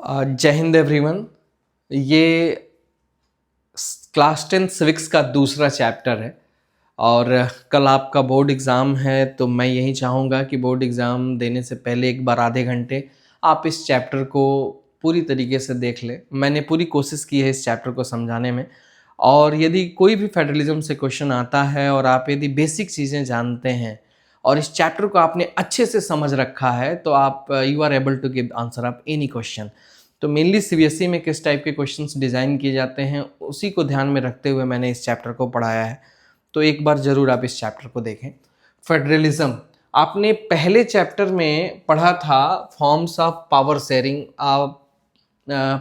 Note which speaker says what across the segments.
Speaker 1: जय हिंद एवरीवन। ये class 10 civics का दूसरा चैप्टर है और कल आपका बोर्ड एग्ज़ाम है, तो मैं यही चाहूँगा कि बोर्ड एग्ज़ाम देने से पहले एक बार आधे घंटे आप इस चैप्टर को पूरी तरीके से देख लें। मैंने पूरी कोशिश की है इस चैप्टर को समझाने में, और यदि कोई भी फेडरलिज्म से क्वेश्चन आता है और आप यदि बेसिक चीज़ें जानते हैं और इस चैप्टर को आपने अच्छे से समझ रखा है, तो आप you are able to give answer of any question. तो मेनली सीबीएसई में किस टाइप के क्वेश्चंस डिज़ाइन किए जाते हैं उसी को ध्यान में रखते हुए मैंने इस चैप्टर को पढ़ाया है। तो एक बार ज़रूर आप इस चैप्टर को देखें। फेडरलिज्म आपने पहले चैप्टर में पढ़ा था, forms of power sharing.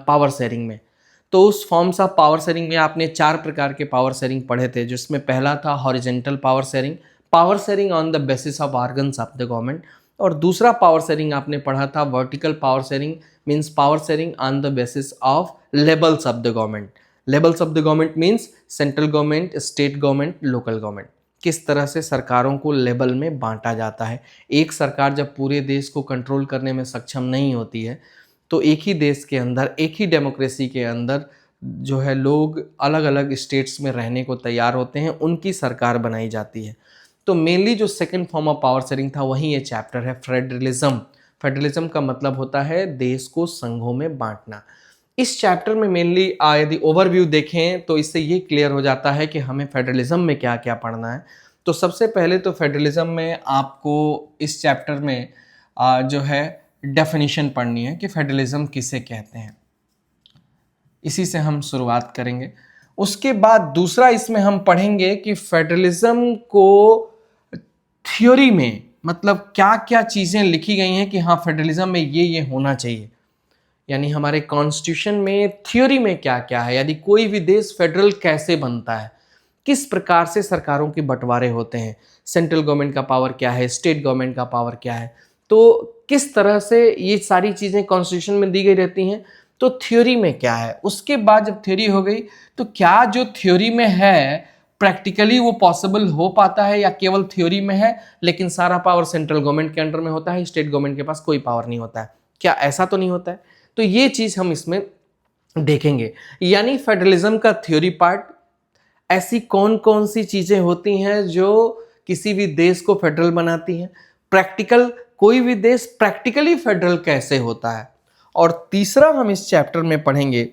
Speaker 1: Power sharing में तो उस फॉर्म्स ऑफ पावर शेयरिंग में आपने 4 प्रकार के पावर शेयरिंग पढ़े थे, जिसमें पहला था horizontal power sharing on the basis of organs of the government, और दूसरा पावर शेयरिंग आपने पढ़ा था vertical power sharing, means power sharing on the basis of levels of the government. Levels of the government means central government, state government, local government. किस तरह से सरकारों को लेवल में बांटा जाता है। एक सरकार जब पूरे देश को कंट्रोल करने में सक्षम नहीं होती है, तो एक ही देश के अंदर, एक ही डेमोक्रेसी के अंदर जो है लोग अलग अलग स्टेट्स में रहने को तैयार होते हैं, उनकी सरकार बनाई जाती है। तो मेनली जो second form of power sharing था वही ये चैप्टर है, फेडरलिज्म। फेडरलिज्म का मतलब होता है देश को संघों में बांटना। इस चैप्टर में मेनली यदि ओवरव्यू देखें तो इससे ये क्लियर हो जाता है कि हमें फेडरलिज्म में क्या क्या पढ़ना है। तो सबसे पहले तो फेडरलिज्म में आपको इस चैप्टर में जो है डेफिनेशन पढ़नी है कि फेडरलिज्म किसे कहते हैं। इसी से हम शुरुआत करेंगे। उसके बाद दूसरा इसमें हम पढ़ेंगे कि फेडरलिज्म को थ्योरी में मतलब क्या क्या चीज़ें लिखी गई हैं कि हाँ फेडरलिज्म में ये होना चाहिए, यानी हमारे कॉन्स्टिट्यूशन में थ्योरी में क्या क्या है, यदि कोई भी देश फेडरल कैसे बनता है, किस प्रकार से सरकारों के बंटवारे होते हैं, सेंट्रल गवर्नमेंट का पावर क्या है, स्टेट गवर्नमेंट का पावर क्या है, तो किस तरह से ये सारी चीज़ें कॉन्स्टिट्यूशन में दी गई रहती हैं। तो थ्योरी में क्या है, उसके बाद जब थ्योरी हो गई तो क्या जो थ्योरी में है प्रैक्टिकली वो पॉसिबल हो पाता है या केवल थ्योरी में है लेकिन सारा पावर सेंट्रल गवर्नमेंट के अंडर में होता है, स्टेट गवर्नमेंट के पास कोई पावर नहीं होता है, क्या ऐसा तो नहीं होता है। तो ये चीज़ हम इसमें देखेंगे, यानी फेडरलिज्म का थ्योरी पार्ट, ऐसी कौन कौन सी चीज़ें होती हैं जो किसी भी देश को फेडरल बनाती हैं, प्रैक्टिकल कोई भी देश प्रैक्टिकली फेडरल कैसे होता है, और तीसरा हम इस चैप्टर में पढ़ेंगे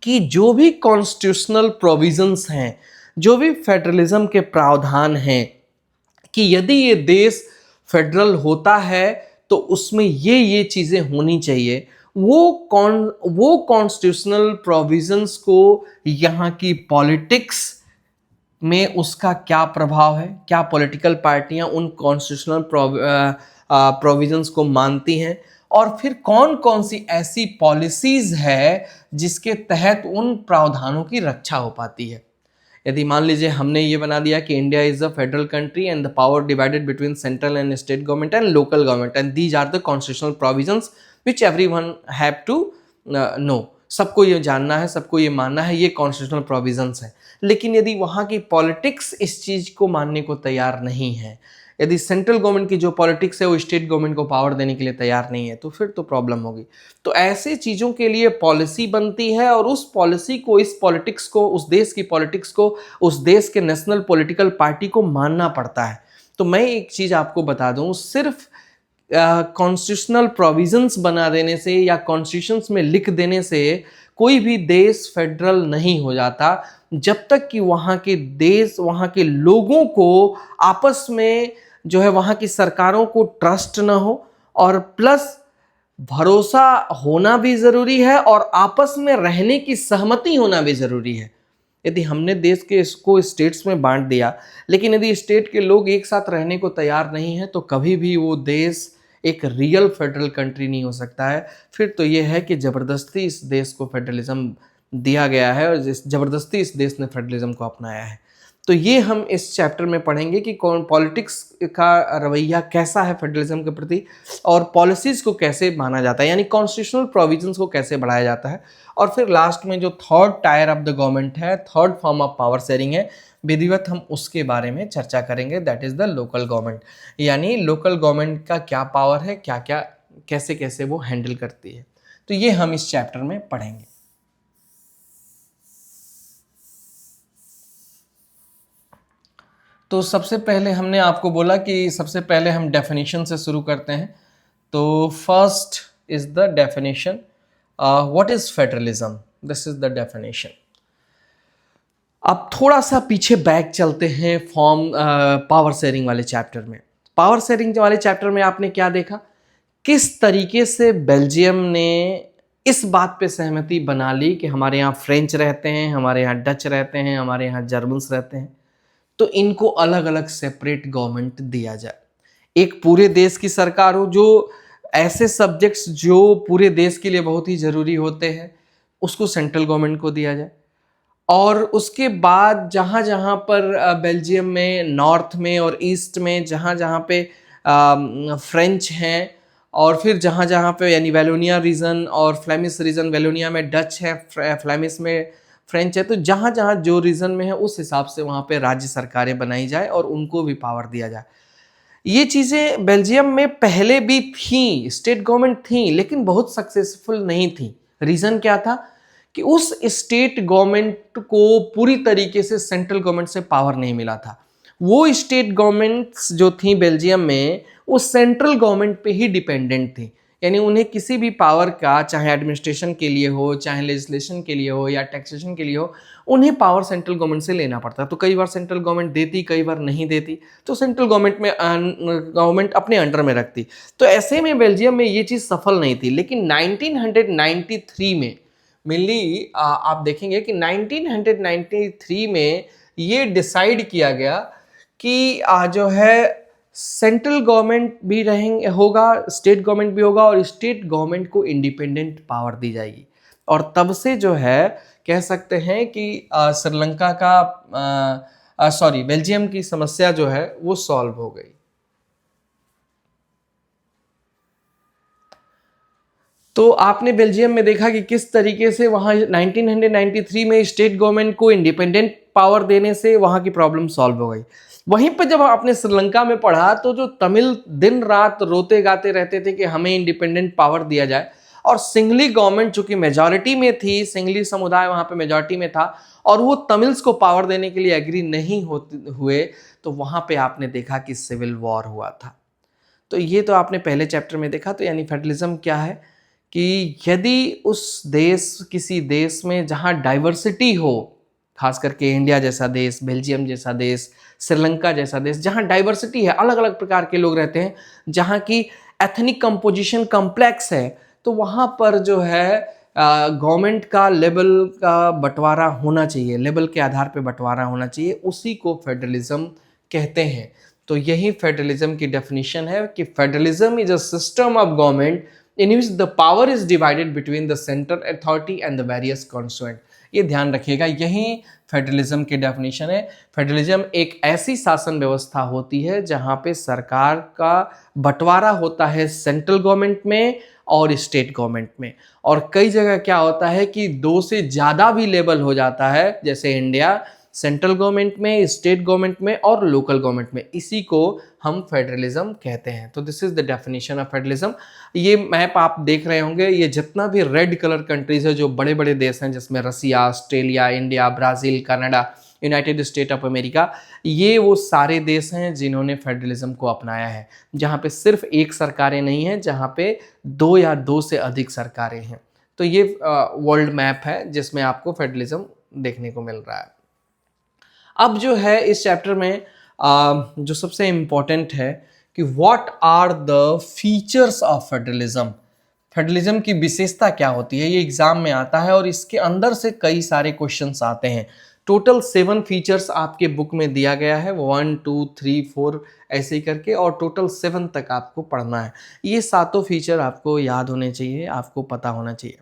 Speaker 1: कि जो भी कॉन्स्टिट्यूशनल प्रोविजंस हैं, जो भी फेडरलिज्म के प्रावधान हैं, कि यदि ये देश फेडरल होता है तो उसमें ये चीज़ें होनी चाहिए, वो कॉन्स्टिट्यूशनल प्रोविजंस को यहाँ की पॉलिटिक्स में उसका क्या प्रभाव है, क्या पॉलिटिकल पार्टियां उन कॉन्स्टिट्यूशनल प्रोविजंस को मानती हैं, और फिर कौन कौन सी ऐसी पॉलिसीज है जिसके तहत उन प्रावधानों की रक्षा हो पाती है। यदि मान लीजिए हमने ये बना दिया कि India is a federal country and the power divided between central and state government and local government and these are the constitutional provisions which everyone have to know, सबको ये जानना है, सबको ये मानना है, ये कॉन्स्टिट्यूशनल प्रोविजंस है। लेकिन यदि वहाँ की पॉलिटिक्स इस चीज़ को मानने को तैयार नहीं है, यदि सेंट्रल गवर्नमेंट की जो पॉलिटिक्स है वो स्टेट गवर्नमेंट को पावर देने के लिए तैयार नहीं है, तो फिर तो प्रॉब्लम होगी। तो ऐसे चीज़ों के लिए पॉलिसी बनती है और उस पॉलिसी को, इस पॉलिटिक्स को, उस देश की पॉलिटिक्स को उस देश के नेशनल पॉलिटिकल पार्टी को मानना पड़ता है। तो मैं एक चीज़ आपको बता दूं, सिर्फ कॉन्स्टिट्यूशनल प्रोविजंस बना देने से या कॉन्स्टिट्यूशंस में लिख देने से कोई भी देश फेडरल नहीं हो जाता, जब तक कि वहाँ के देश, वहाँ के लोगों को आपस में जो है वहाँ की सरकारों को ट्रस्ट ना हो, और प्लस भरोसा होना भी ज़रूरी है और आपस में रहने की सहमति होना भी ज़रूरी है। यदि हमने देश के इसको स्टेट्स में बांट दिया लेकिन यदि स्टेट के लोग एक साथ रहने को तैयार नहीं है, तो कभी भी वो देश एक रियल फेडरल कंट्री नहीं हो सकता है। फिर तो ये है कि ज़बरदस्ती इस देश को फेडरलिज्म दिया गया है और ज़बरदस्ती इस देश ने फेडरलिज्म को अपनाया है। तो ये हम इस चैप्टर में पढ़ेंगे कि कौन पॉलिटिक्स का रवैया कैसा है फेडरलिज्म के प्रति, और पॉलिसीज़ को कैसे माना जाता है, यानी कॉन्स्टिट्यूशनल प्रोविजंस को कैसे बढ़ाया जाता है। और फिर लास्ट में जो third tier of the government है, third form of power sharing है, विधिवत हम उसके बारे में चर्चा करेंगे, that is the local government. यानी लोकल गवर्नमेंट का क्या पावर है, क्या क्या कैसे कैसे वो हैंडल करती है। तो ये हम इस चैप्टर में पढ़ेंगे। तो सबसे पहले हमने आपको बोला कि सबसे पहले हम डेफिनेशन से शुरू करते हैं। तो first is the definition, what is federalism, this is the definition. अब थोड़ा सा पीछे बैक चलते हैं फॉर्म पावर शेयरिंग वाले चैप्टर में। पावर शेयरिंग वाले चैप्टर में आपने क्या देखा, किस तरीके से बेल्जियम ने इस बात पे सहमति बना ली कि हमारे यहाँ फ्रेंच रहते हैं, हमारे यहाँ डच रहते हैं, हमारे यहाँ जर्मन्स रहते हैं, तो इनको अलग अलग सेपरेट गवर्नमेंट दिया जाए। एक पूरे देश की सरकार हो, जो ऐसे सब्जेक्ट्स जो पूरे देश के लिए बहुत ही ज़रूरी होते हैं उसको सेंट्रल गवर्नमेंट को दिया जाए। और उसके बाद जहाँ जहाँ पर बेल्जियम में नॉर्थ में और ईस्ट में जहाँ जहाँ पे फ्रेंच हैं, और फिर जहाँ जहाँ पे यानी वेलोनिया रीजन और फ्लेमिश रीजन, वेलोनिया में डच है, फ्लेमिश में फ्रेंच है, तो जहाँ जहाँ जो रीजन में है उस हिसाब से वहाँ पे राज्य सरकारें बनाई जाए और उनको भी पावर दिया जाए। ये चीज़ें बेल्जियम में पहले भी थी, स्टेट गवर्नमेंट थी, लेकिन बहुत सक्सेसफुल नहीं थी। रीज़न क्या था कि उस स्टेट गवर्नमेंट को पूरी तरीके से सेंट्रल गवर्नमेंट से पावर नहीं मिला था। वो स्टेट गवर्नमेंट्स जो थी बेल्जियम में वो सेंट्रल गवर्नमेंट पे ही डिपेंडेंट थी, यानी उन्हें किसी भी पावर का, चाहे एडमिनिस्ट्रेशन के लिए हो, चाहे लेजिस्लेशन के लिए हो या टैक्सेशन के लिए हो, उन्हें पावर सेंट्रल गवर्नमेंट से लेना पड़ता। तो कई बार सेंट्रल गवर्नमेंट देती, कई बार नहीं देती, तो सेंट्रल गवर्नमेंट अपने अंडर में रखती। तो ऐसे में बेल्जियम में ये चीज़ सफल नहीं थी। लेकिन 1993 में मेनली आप देखेंगे कि 1993 में ये डिसाइड किया गया कि जो है सेंट्रल गवर्नमेंट भी होगा, स्टेट गवर्नमेंट भी होगा, और स्टेट गवर्नमेंट को इंडिपेंडेंट पावर दी जाएगी। और तब से जो है कह सकते हैं कि श्रीलंका का बेल्जियम की समस्या जो है वो सॉल्व हो गई। तो आपने बेल्जियम में देखा कि किस तरीके से वहां 1993 में स्टेट गवर्नमेंट को इंडिपेंडेंट पावर देने से वहां की प्रॉब्लम सॉल्व हो गई। वहीं पर जब आपने श्रीलंका में पढ़ा तो जो तमिल दिन रात रोते गाते रहते थे कि हमें इंडिपेंडेंट पावर दिया जाए, और सिंगली गवर्नमेंट चूंकि मेजॉरिटी में थी, सिंगली समुदाय वहां पे मेजॉरिटी में था, और वो तमिल्स को पावर देने के लिए एग्री नहीं हुए, तो वहां पे आपने देखा कि सिविल वॉर हुआ था। तो ये तो आपने पहले चैप्टर में देखा। तो यानी फेडरलिज्म क्या है कि यदि उस देश, किसी देश में जहाँ डाइवर्सिटी हो, खास करके इंडिया जैसा देश, बेल्जियम जैसा देश, श्रीलंका जैसा देश, जहाँ डाइवर्सिटी है, अलग अलग प्रकार के लोग रहते हैं, जहाँ की एथनिक कंपोजिशन कॉम्प्लेक्स है, तो वहाँ पर जो है गवर्नमेंट का लेवल का बंटवारा होना चाहिए, लेवल के आधार पर बंटवारा होना चाहिए, उसी को फेडरलिज्म कहते हैं। तो यही फेडरलिज्म की डेफिनेशन है कि federalism is a system of government in which the power is divided between the central authority and the various constituent। ये ध्यान रखिएगा, यही फेडरलिज्म की डेफिनेशन है। फेडरलिज्म एक ऐसी शासन व्यवस्था होती है जहां पे सरकार का बंटवारा होता है सेंट्रल गवर्नमेंट में और स्टेट गवर्नमेंट में, और कई जगह क्या होता है कि 2 से ज़्यादा भी लेवल हो जाता है, जैसे इंडिया, सेंट्रल गवर्नमेंट में, स्टेट गवर्नमेंट में और लोकल गवर्नमेंट में। इसी को हम फेडरलिज्म कहते हैं। तो this is the definition of federalism. ये मैप आप देख रहे होंगे, ये जितना भी रेड कलर कंट्रीज है, जो बड़े बड़े देश हैं, जिसमें Russia, Australia, India, Brazil, Canada, United State of America, ये वो सारे देश हैं जिन्होंने फेडरलिज्म को अपनाया है, जहाँ पे सिर्फ एक सरकारें नहीं हैं, जहाँ पे 2 या 2 से अधिक सरकारें हैं। तो ये वर्ल्ड मैप है जिसमें आपको फेडरलिज्म देखने को मिल रहा है। अब जो है इस चैप्टर में जो सबसे इम्पोर्टेंट है कि what are the features of federalism, federalism की विशेषता क्या होती है। ये एग्जाम में आता है और इसके अंदर से कई सारे क्वेश्चंस आते हैं। टोटल 7 फीचर्स आपके बुक में दिया गया है, 1 2 3 4 ऐसे ही करके, और टोटल 7 तक आपको पढ़ना है। ये सातों फीचर आपको याद होने चाहिए, आपको पता होना चाहिए।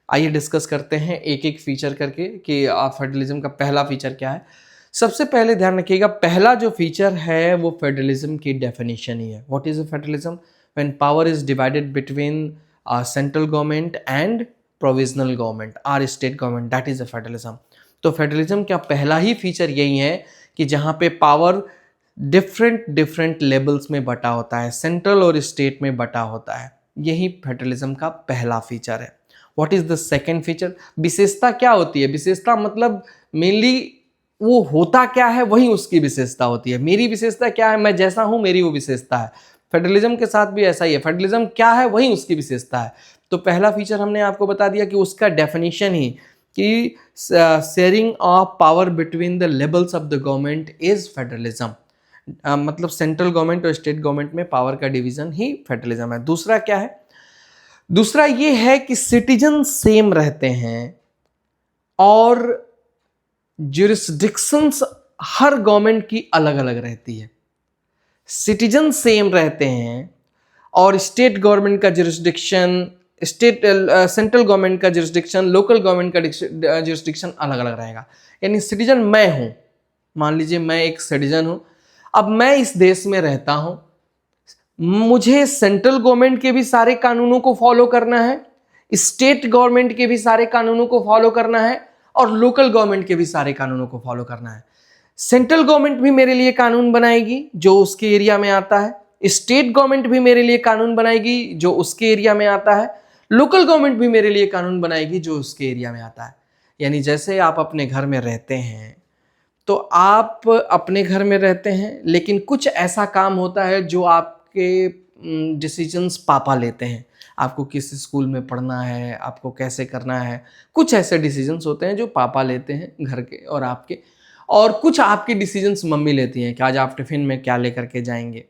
Speaker 1: आइए डिस्कस करते हैं एक एक फीचर करके कि फेडरलिज्म का पहला फीचर क्या है। सबसे पहले ध्यान रखिएगा, पहला जो फीचर है वो फेडरलिज्म की डेफिनेशन ही है। What is a federalism? When power is divided between central government and provisional government और state government, that is a federalism. तो फेडरलिज्म का पहला ही फीचर यही है कि जहाँ पे पावर डिफरेंट लेवल्स में बटा होता है, सेंट्रल और स्टेट में बटा होता है। यही फेडरलिज्म का पहला फीचर है। What is the second feature? विशेषता क्या होती है? विशेषता मतलब मेनली वो होता क्या है वही उसकी विशेषता होती है। मेरी विशेषता क्या है, मैं जैसा हूं मेरी वो विशेषता है। फेडरलिज्म के साथ भी ऐसा ही है, फेडरलिज्म क्या है वही उसकी विशेषता है। तो पहला फीचर हमने आपको बता दिया कि उसका डेफिनेशन ही कि sharing of power between the levels of the government is federalism. मतलब सेंट्रल गवर्नमेंट और स्टेट गवर्नमेंट में पावर का डिवीजन ही फेडरलिज्म है। दूसरा क्या है? दूसरा ये है कि सिटीजन सेम रहते हैं और ज्यूरिसडिक्शंस हर गवर्नमेंट की अलग अलग रहती है। सिटीजन सेम रहते हैं और स्टेट गवर्नमेंट का ज्यूरिसडिक्शन, सेंट्रल गवर्नमेंट का ज्यूरिसडिक्शन, लोकल गवर्नमेंट का ज्यूरिसडिक्शन अलग अलग रहेगा। यानी सिटीजन मैं हूं, मान लीजिए मैं एक सिटीजन हूं, अब मैं इस देश में रहता हूं, मुझे सेंट्रल गवर्नमेंट के भी सारे कानूनों को फॉलो करना है, स्टेट गवर्नमेंट के भी सारे कानूनों को फॉलो करना है और लोकल गवर्नमेंट के भी सारे कानूनों को फॉलो करना है। सेंट्रल गवर्नमेंट भी मेरे लिए कानून बनाएगी जो उसके एरिया में आता है, स्टेट गवर्नमेंट भी मेरे लिए कानून बनाएगी जो उसके एरिया में आता है, लोकल गवर्नमेंट भी मेरे लिए कानून बनाएगी जो उसके एरिया में आता है। यानी जैसे आप अपने घर में रहते हैं तो आप अपने घर में रहते हैं, लेकिन कुछ ऐसा काम होता है जो आपके डिसीजंस पापा लेते हैं। आपको किस स्कूल में पढ़ना है, आपको कैसे करना है, कुछ ऐसे डिसीजंस होते हैं जो पापा लेते हैं घर के और आपके, और कुछ आपके डिसीजंस मम्मी लेती हैं कि आज आप टिफिन में क्या लेकर के जाएंगे।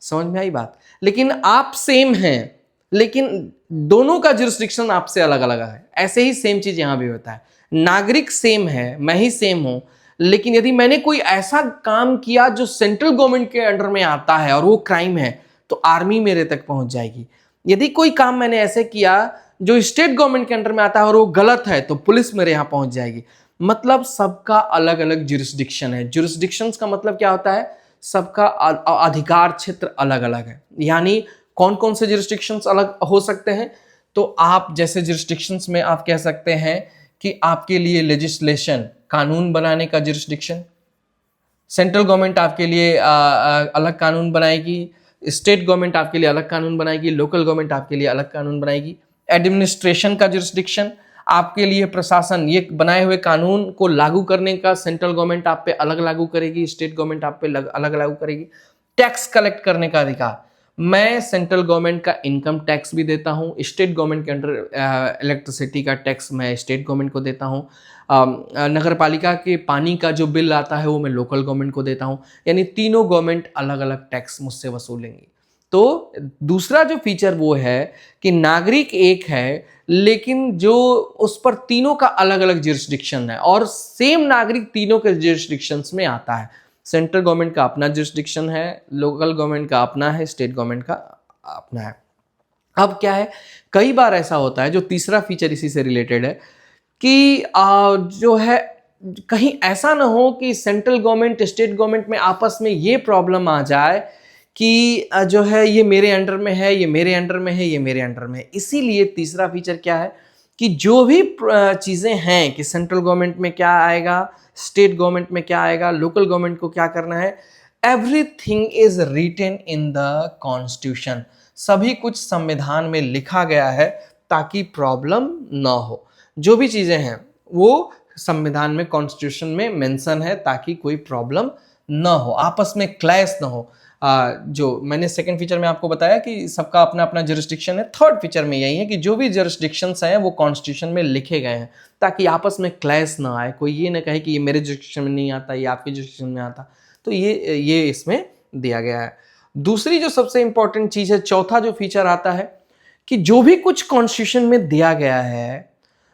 Speaker 1: समझ में आई बात? लेकिन आप सेम हैं, लेकिन दोनों का जुरिस्डिक्शन आपसे अलग अलग है। ऐसे ही सेम चीज यहां भी होता है। नागरिक सेम है, मैं ही सेम हूं, लेकिन यदि मैंने कोई ऐसा काम किया जो सेंट्रल गवर्नमेंट के अंडर में आता है और वो क्राइम है, तो आर्मी मेरे तक पहुंच जाएगी। यदि कोई काम मैंने ऐसे किया जो स्टेट गवर्नमेंट के अंडर में आता है और वो गलत है, तो पुलिस मेरे यहां पहुंच जाएगी। मतलब सबका अलग अलग जुरिस्डिक्शन है। जुरिस्डिक्शंस का मतलब क्या होता है? सबका अधिकार क्षेत्र अलग अलग है। यानी कौन कौन से जुरिस्डिक्शंस अलग हो सकते हैं? तो आप जैसे जुरिस्डिक्शंस में आप कह सकते हैं कि आपके लिए लेजिस्लेशन, कानून बनाने का जुरिस्डिक्शन, सेंट्रल गवर्नमेंट आपके लिए अलग कानून बनाएगी, स्टेट गवर्नमेंट आपके लिए अलग कानून बनाएगी, लोकल गवर्नमेंट आपके लिए अलग कानून बनाएगी। एडमिनिस्ट्रेशन का जुरिस्डिक्शन, आपके लिए प्रशासन, ये बनाए हुए कानून को लागू करने का सेंट्रल गवर्नमेंट आप पे अलग लागू करेगी, स्टेट गवर्नमेंट आप पे अलग लागू करेगी। टैक्स कलेक्ट करने का अधिकार, मैं सेंट्रल गवर्नमेंट का इनकम टैक्स भी देता हूँ, स्टेट गवर्नमेंट के अंडर इलेक्ट्रिसिटी का टैक्स मैं स्टेट गवर्नमेंट को देता हूँ, नगर पालिका के पानी का जो बिल आता है वो मैं लोकल गवर्नमेंट को देता हूँ। यानी तीनों गवर्नमेंट अलग अलग टैक्स मुझसे वसूलेंगी। तो दूसरा जो फीचर वो है कि नागरिक एक है, लेकिन जो उस पर तीनों का अलग अलग जुरिस्डिक्शन है और सेम नागरिक तीनों के जुरिस्डिक्शंस में आता है। सेंट्रल गवर्नमेंट का अपना जुरिस्डिक्शन है, लोकल गवर्नमेंट का अपना है, स्टेट गवर्नमेंट का अपना है। अब क्या है, कई बार ऐसा होता है, जो तीसरा फीचर इसी से रिलेटेड है, कि जो है कहीं ऐसा ना हो कि सेंट्रल गवर्नमेंट स्टेट गवर्नमेंट में आपस में ये प्रॉब्लम आ जाए कि जो है ये मेरे अंडर में है, ये मेरे अंडर में है, ये मेरे अंडर में है। इसीलिए तीसरा फीचर क्या है कि जो भी चीज़ें हैं कि सेंट्रल गवर्नमेंट में क्या आएगा, स्टेट गवर्नमेंट में क्या आएगा, लोकल गवर्नमेंट को क्या करना है, everything is written in the constitution. सभी कुछ संविधान में लिखा गया है ताकि प्रॉब्लम ना हो। जो भी चीज़ें हैं वो संविधान में, कॉन्स्टिट्यूशन में मेंशन है ताकि कोई प्रॉब्लम ना हो, आपस में क्लैश ना हो। जो मैंने सेकंड फीचर में आपको बताया कि सबका अपना अपना जुरिस्डिक्शन है, थर्ड फीचर में यही है कि जो भी जुरिस्डिक्शंस हैं वो कॉन्स्टिट्यूशन में लिखे गए हैं ताकि आपस में क्लैश ना आए, कोई ये ना कहे कि ये मेरे जुरिस्डिक्शन में नहीं आता, ये आपके जुरिस्डिक्शन में आता। तो ये इसमें दिया गया है। दूसरी जो सबसे इंपॉर्टेंट चीज़ है, चौथा जो फीचर आता है कि जो भी कुछ कॉन्स्टिट्यूशन में दिया गया है,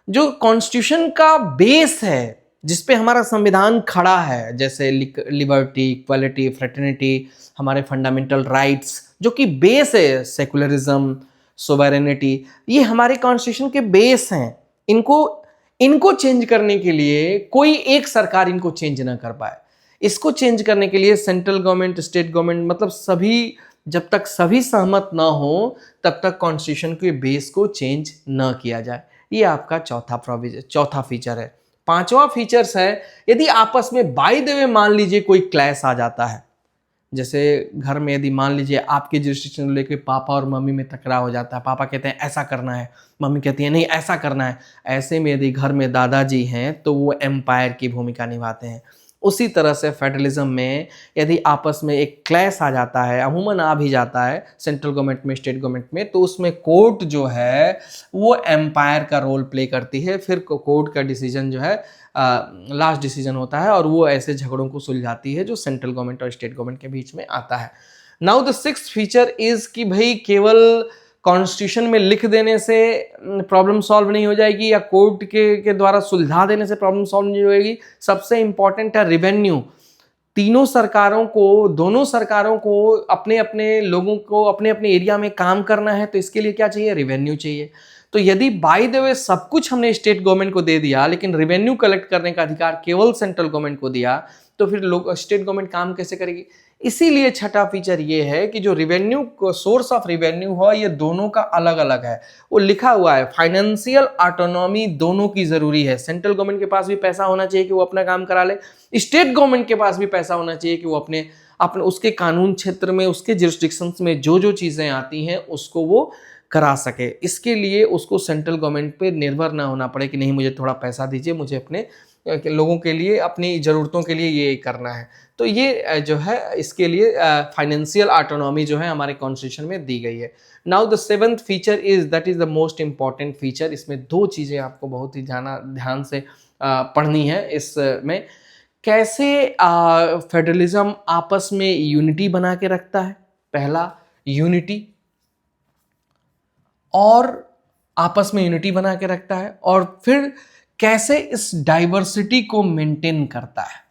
Speaker 1: जो कॉन्स्टिट्यूशन का बेस है जिसपे हमारा संविधान खड़ा है, जैसे लिबर्टी, इक्वालिटी, फ्रेटर्निटी, हमारे फंडामेंटल राइट्स, जो कि बेस है, सेकुलरिज्म, सोवरेनिटी, ये हमारे कॉन्स्टिट्यूशन के बेस हैं। इनको चेंज करने के लिए कोई एक सरकार इनको चेंज ना कर पाए। इसको चेंज करने के लिए सेंट्रल गवर्नमेंट, स्टेट गवर्नमेंट, मतलब सभी, जब तक सभी सहमत ना हो तब तक कॉन्स्टिट्यूशन के बेस को चेंज ना किया जाए। ये आपका चौथा फीचर है। पांचवा फीचर्स है, यदि आपस में बाय द वे मान लीजिए कोई क्लैश आ जाता है, जैसे घर में यदि मान लीजिए आपके जुरिस्डिक्शन लेके पापा और मम्मी में टकराव हो जाता है, पापा कहते हैं ऐसा करना है, मम्मी कहती है नहीं ऐसा करना है, ऐसे में यदि घर में दादाजी हैं तो वो एम्पायर की भूमिका निभाते हैं। उसी तरह से फेडरलिज्म में यदि आपस में एक क्लैश आ जाता है, अमूमन आ भी जाता है सेंट्रल गवर्नमेंट में, स्टेट गवर्नमेंट में, तो उसमें कोर्ट जो है वो एम्पायर का रोल प्ले करती है। फिर कोर्ट का डिसीजन जो है लास्ट डिसीजन होता है और वो ऐसे झगड़ों को सुलझाती है जो सेंट्रल गवर्नमेंट और स्टेट गवर्नमेंट के बीच में आता है। Now the sixth feature is कि भाई केवल कॉन्स्टिट्यूशन में लिख देने से प्रॉब्लम सॉल्व नहीं हो जाएगी या कोर्ट के द्वारा सुलझा देने से प्रॉब्लम सॉल्व नहीं होगी। सबसे इंपॉर्टेंट है रिवेन्यू। तीनों सरकारों को, दोनों सरकारों को अपने अपने लोगों को अपने अपने एरिया में काम करना है, तो इसके लिए क्या चाहिए? रिवेन्यू चाहिए। तो यदि बाय द वे सब कुछ हमने स्टेट गवर्नमेंट को दे दिया लेकिन रिवेन्यू कलेक्ट करने का अधिकार केवल सेंट्रल गवर्नमेंट को दिया, तो फिर लोग स्टेट गवर्नमेंट काम कैसे करेगी? इसीलिए छठा फीचर ये है कि जो रिवेन्यू, सोर्स ऑफ रिवेन्यू हो, ये दोनों का अलग अलग है। वो लिखा हुआ है फाइनेंशियल ऑटोनॉमी दोनों की जरूरी है। सेंट्रल गवर्नमेंट के पास भी पैसा होना चाहिए कि वो अपना काम करा ले, स्टेट गवर्नमेंट के पास भी पैसा होना चाहिए कि वो अपने उसके कानून क्षेत्र में, उसके जुरिस्डिक्शंस में जो जो चीजें आती हैं उसको वो करा सके। इसके लिए उसको सेंट्रल गवर्नमेंट पे निर्भर ना होना पड़े कि नहीं मुझे थोड़ा पैसा दीजिए, मुझे अपने लोगों के लिए, अपनी ज़रूरतों के लिए ये करना है। तो ये जो है इसके लिए फाइनेंशियल ऑटोनॉमी जो है हमारे कॉन्स्टिट्यूशन में दी गई है। Now the seventh feature is, that is the most important feature. इसमें दो चीज़ें आपको बहुत ही ध्यान से पढ़नी है। इसमें कैसे फेडरलिज्म आपस में यूनिटी बना के रखता है। पहला, यूनिटी, और आपस में यूनिटी बना के रखता है, और फिर कैसे इस डाइवर्सिटी को मेंटेन करता है।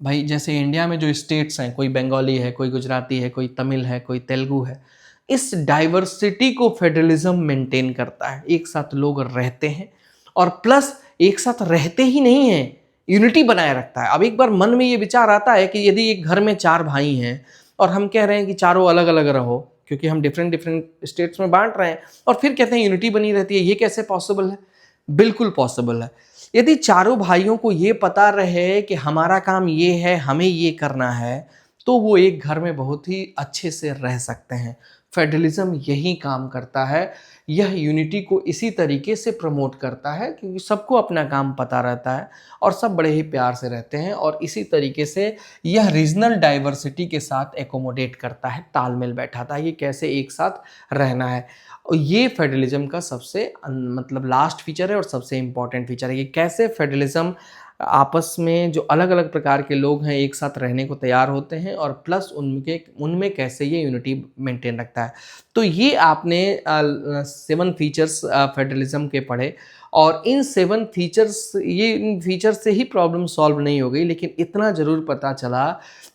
Speaker 1: भाई जैसे इंडिया में जो स्टेट्स हैं, कोई बंगाली है, कोई गुजराती है, कोई तमिल है, कोई तेलुगु है, इस डाइवर्सिटी को फेडरलिज्म मेंटेन करता है। एक साथ लोग रहते हैं और प्लस एक साथ रहते ही नहीं हैं, यूनिटी बनाए रखता है। अब एक बार मन में ये विचार आता है कि यदि एक घर में 4 भाई हैं और हम कह रहे हैं कि चारों अलग अलग रहो, क्योंकि हम डिफरेंट डिफरेंट स्टेट्स में बांट रहे हैं, और फिर कहते हैं यूनिटी बनी रहती है, ये कैसे पॉसिबल है? बिल्कुल पॉसिबल है। यदि चारों भाइयों को ये पता रहे कि हमारा काम ये है, हमें ये करना है, तो वो एक घर में बहुत ही अच्छे से रह सकते हैं। फेडरलिज्म यही काम करता है, यह यूनिटी को इसी तरीके से प्रमोट करता है क्योंकि सबको अपना काम पता रहता है और सब बड़े ही प्यार से रहते हैं, और इसी तरीके से यह रीजनल डाइवर्सिटी के साथ एकोमोडेट करता है, तालमेल बैठाता है कि कैसे एक साथ रहना है। और ये फेडरलिज्म का सबसे मतलब लास्ट फीचर है और सबसे इम्पॉर्टेंट फीचर है कि कैसे फेडरलिज्म आपस में जो अलग अलग प्रकार के लोग हैं एक साथ रहने को तैयार होते हैं, और प्लस उनमें कैसे ये यूनिटी मेंटेन रखता है। तो ये आपने 7 फीचर्स फेडरलिज्म के पढ़े, और इन 7 फीचर्स, ये इन फीचर्स से ही प्रॉब्लम सॉल्व नहीं हो गई, लेकिन इतना ज़रूर पता चला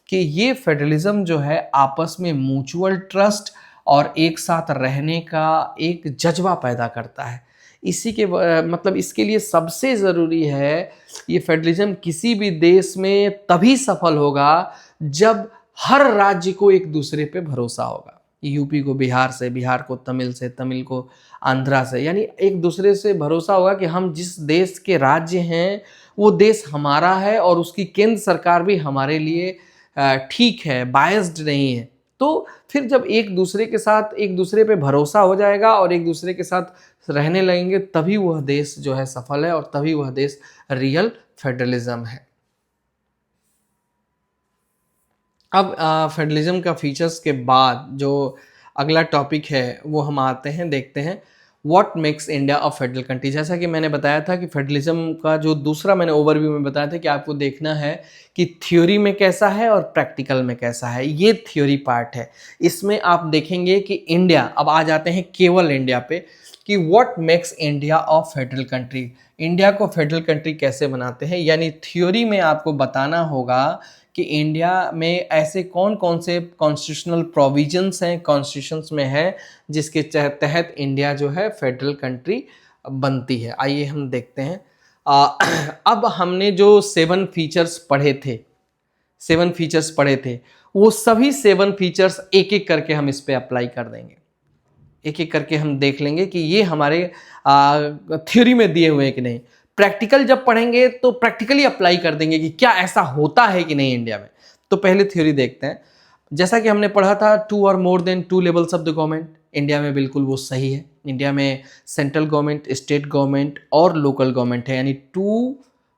Speaker 1: कि ये फेडरलिज्म जो है आपस में म्यूचुअल ट्रस्ट और एक साथ रहने का एक जज्बा पैदा करता है। इसी के मतलब इसके लिए सबसे ज़रूरी है, ये फेडरलिज्म किसी भी देश में तभी सफल होगा जब हर राज्य को एक दूसरे पे भरोसा होगा। यूपी को बिहार से, बिहार को तमिल से, तमिल को आंध्रा से, यानी एक दूसरे से भरोसा होगा कि हम जिस देश के राज्य हैं वो देश हमारा है और उसकी केंद्र सरकार भी हमारे लिए ठीक है, बायस्ड नहीं है। तो फिर जब एक दूसरे के साथ, एक दूसरे पे भरोसा हो जाएगा और एक दूसरे के साथ रहने लगेंगे, तभी वह देश जो है सफल है और तभी वह देश रियल फेडरलिज्म है। अब फेडरलिज्म का फीचर्स के बाद जो अगला टॉपिक है वो हम आते हैं, देखते हैं what makes India a federal country. जैसा कि मैंने बताया था कि फेडरलिज्म का जो दूसरा मैंने ओवरव्यू में बताया था कि आपको देखना है कि थ्योरी में कैसा है और प्रैक्टिकल में कैसा है। ये थ्योरी पार्ट है। इसमें आप देखेंगे कि इंडिया, अब आ जाते हैं केवल इंडिया पे, कि what makes India a federal country. India को फेडरल कंट्री कैसे बनाते हैं, यानी थ्योरी में आपको बताना होगा कि इंडिया में ऐसे कौन कौन से कॉन्स्टिट्यूशनल प्रोविजंस हैं, कॉन्स्टिट्यूशंस में है, जिसके तहत इंडिया जो है फेडरल कंट्री बनती है। आइए हम देखते हैं। अब हमने जो 7 फीचर्स पढ़े थे, 7 फीचर्स पढ़े थे, वो सभी 7 फीचर्स एक एक करके हम इस पे अप्लाई कर देंगे। एक एक करके हम देख लेंगे कि ये हमारे थ्योरी में दिए हुए हैं कि नहीं। प्रैक्टिकल जब पढ़ेंगे तो प्रैक्टिकली अप्लाई कर देंगे कि क्या ऐसा होता है कि नहीं इंडिया में। तो पहले थ्योरी देखते हैं। जैसा कि हमने पढ़ा था 2 और more then 2 levels of the government, India में बिल्कुल वो सही है। इंडिया में सेंट्रल गवर्नमेंट, स्टेट गवर्नमेंट और लोकल गवर्नमेंट है, यानी 2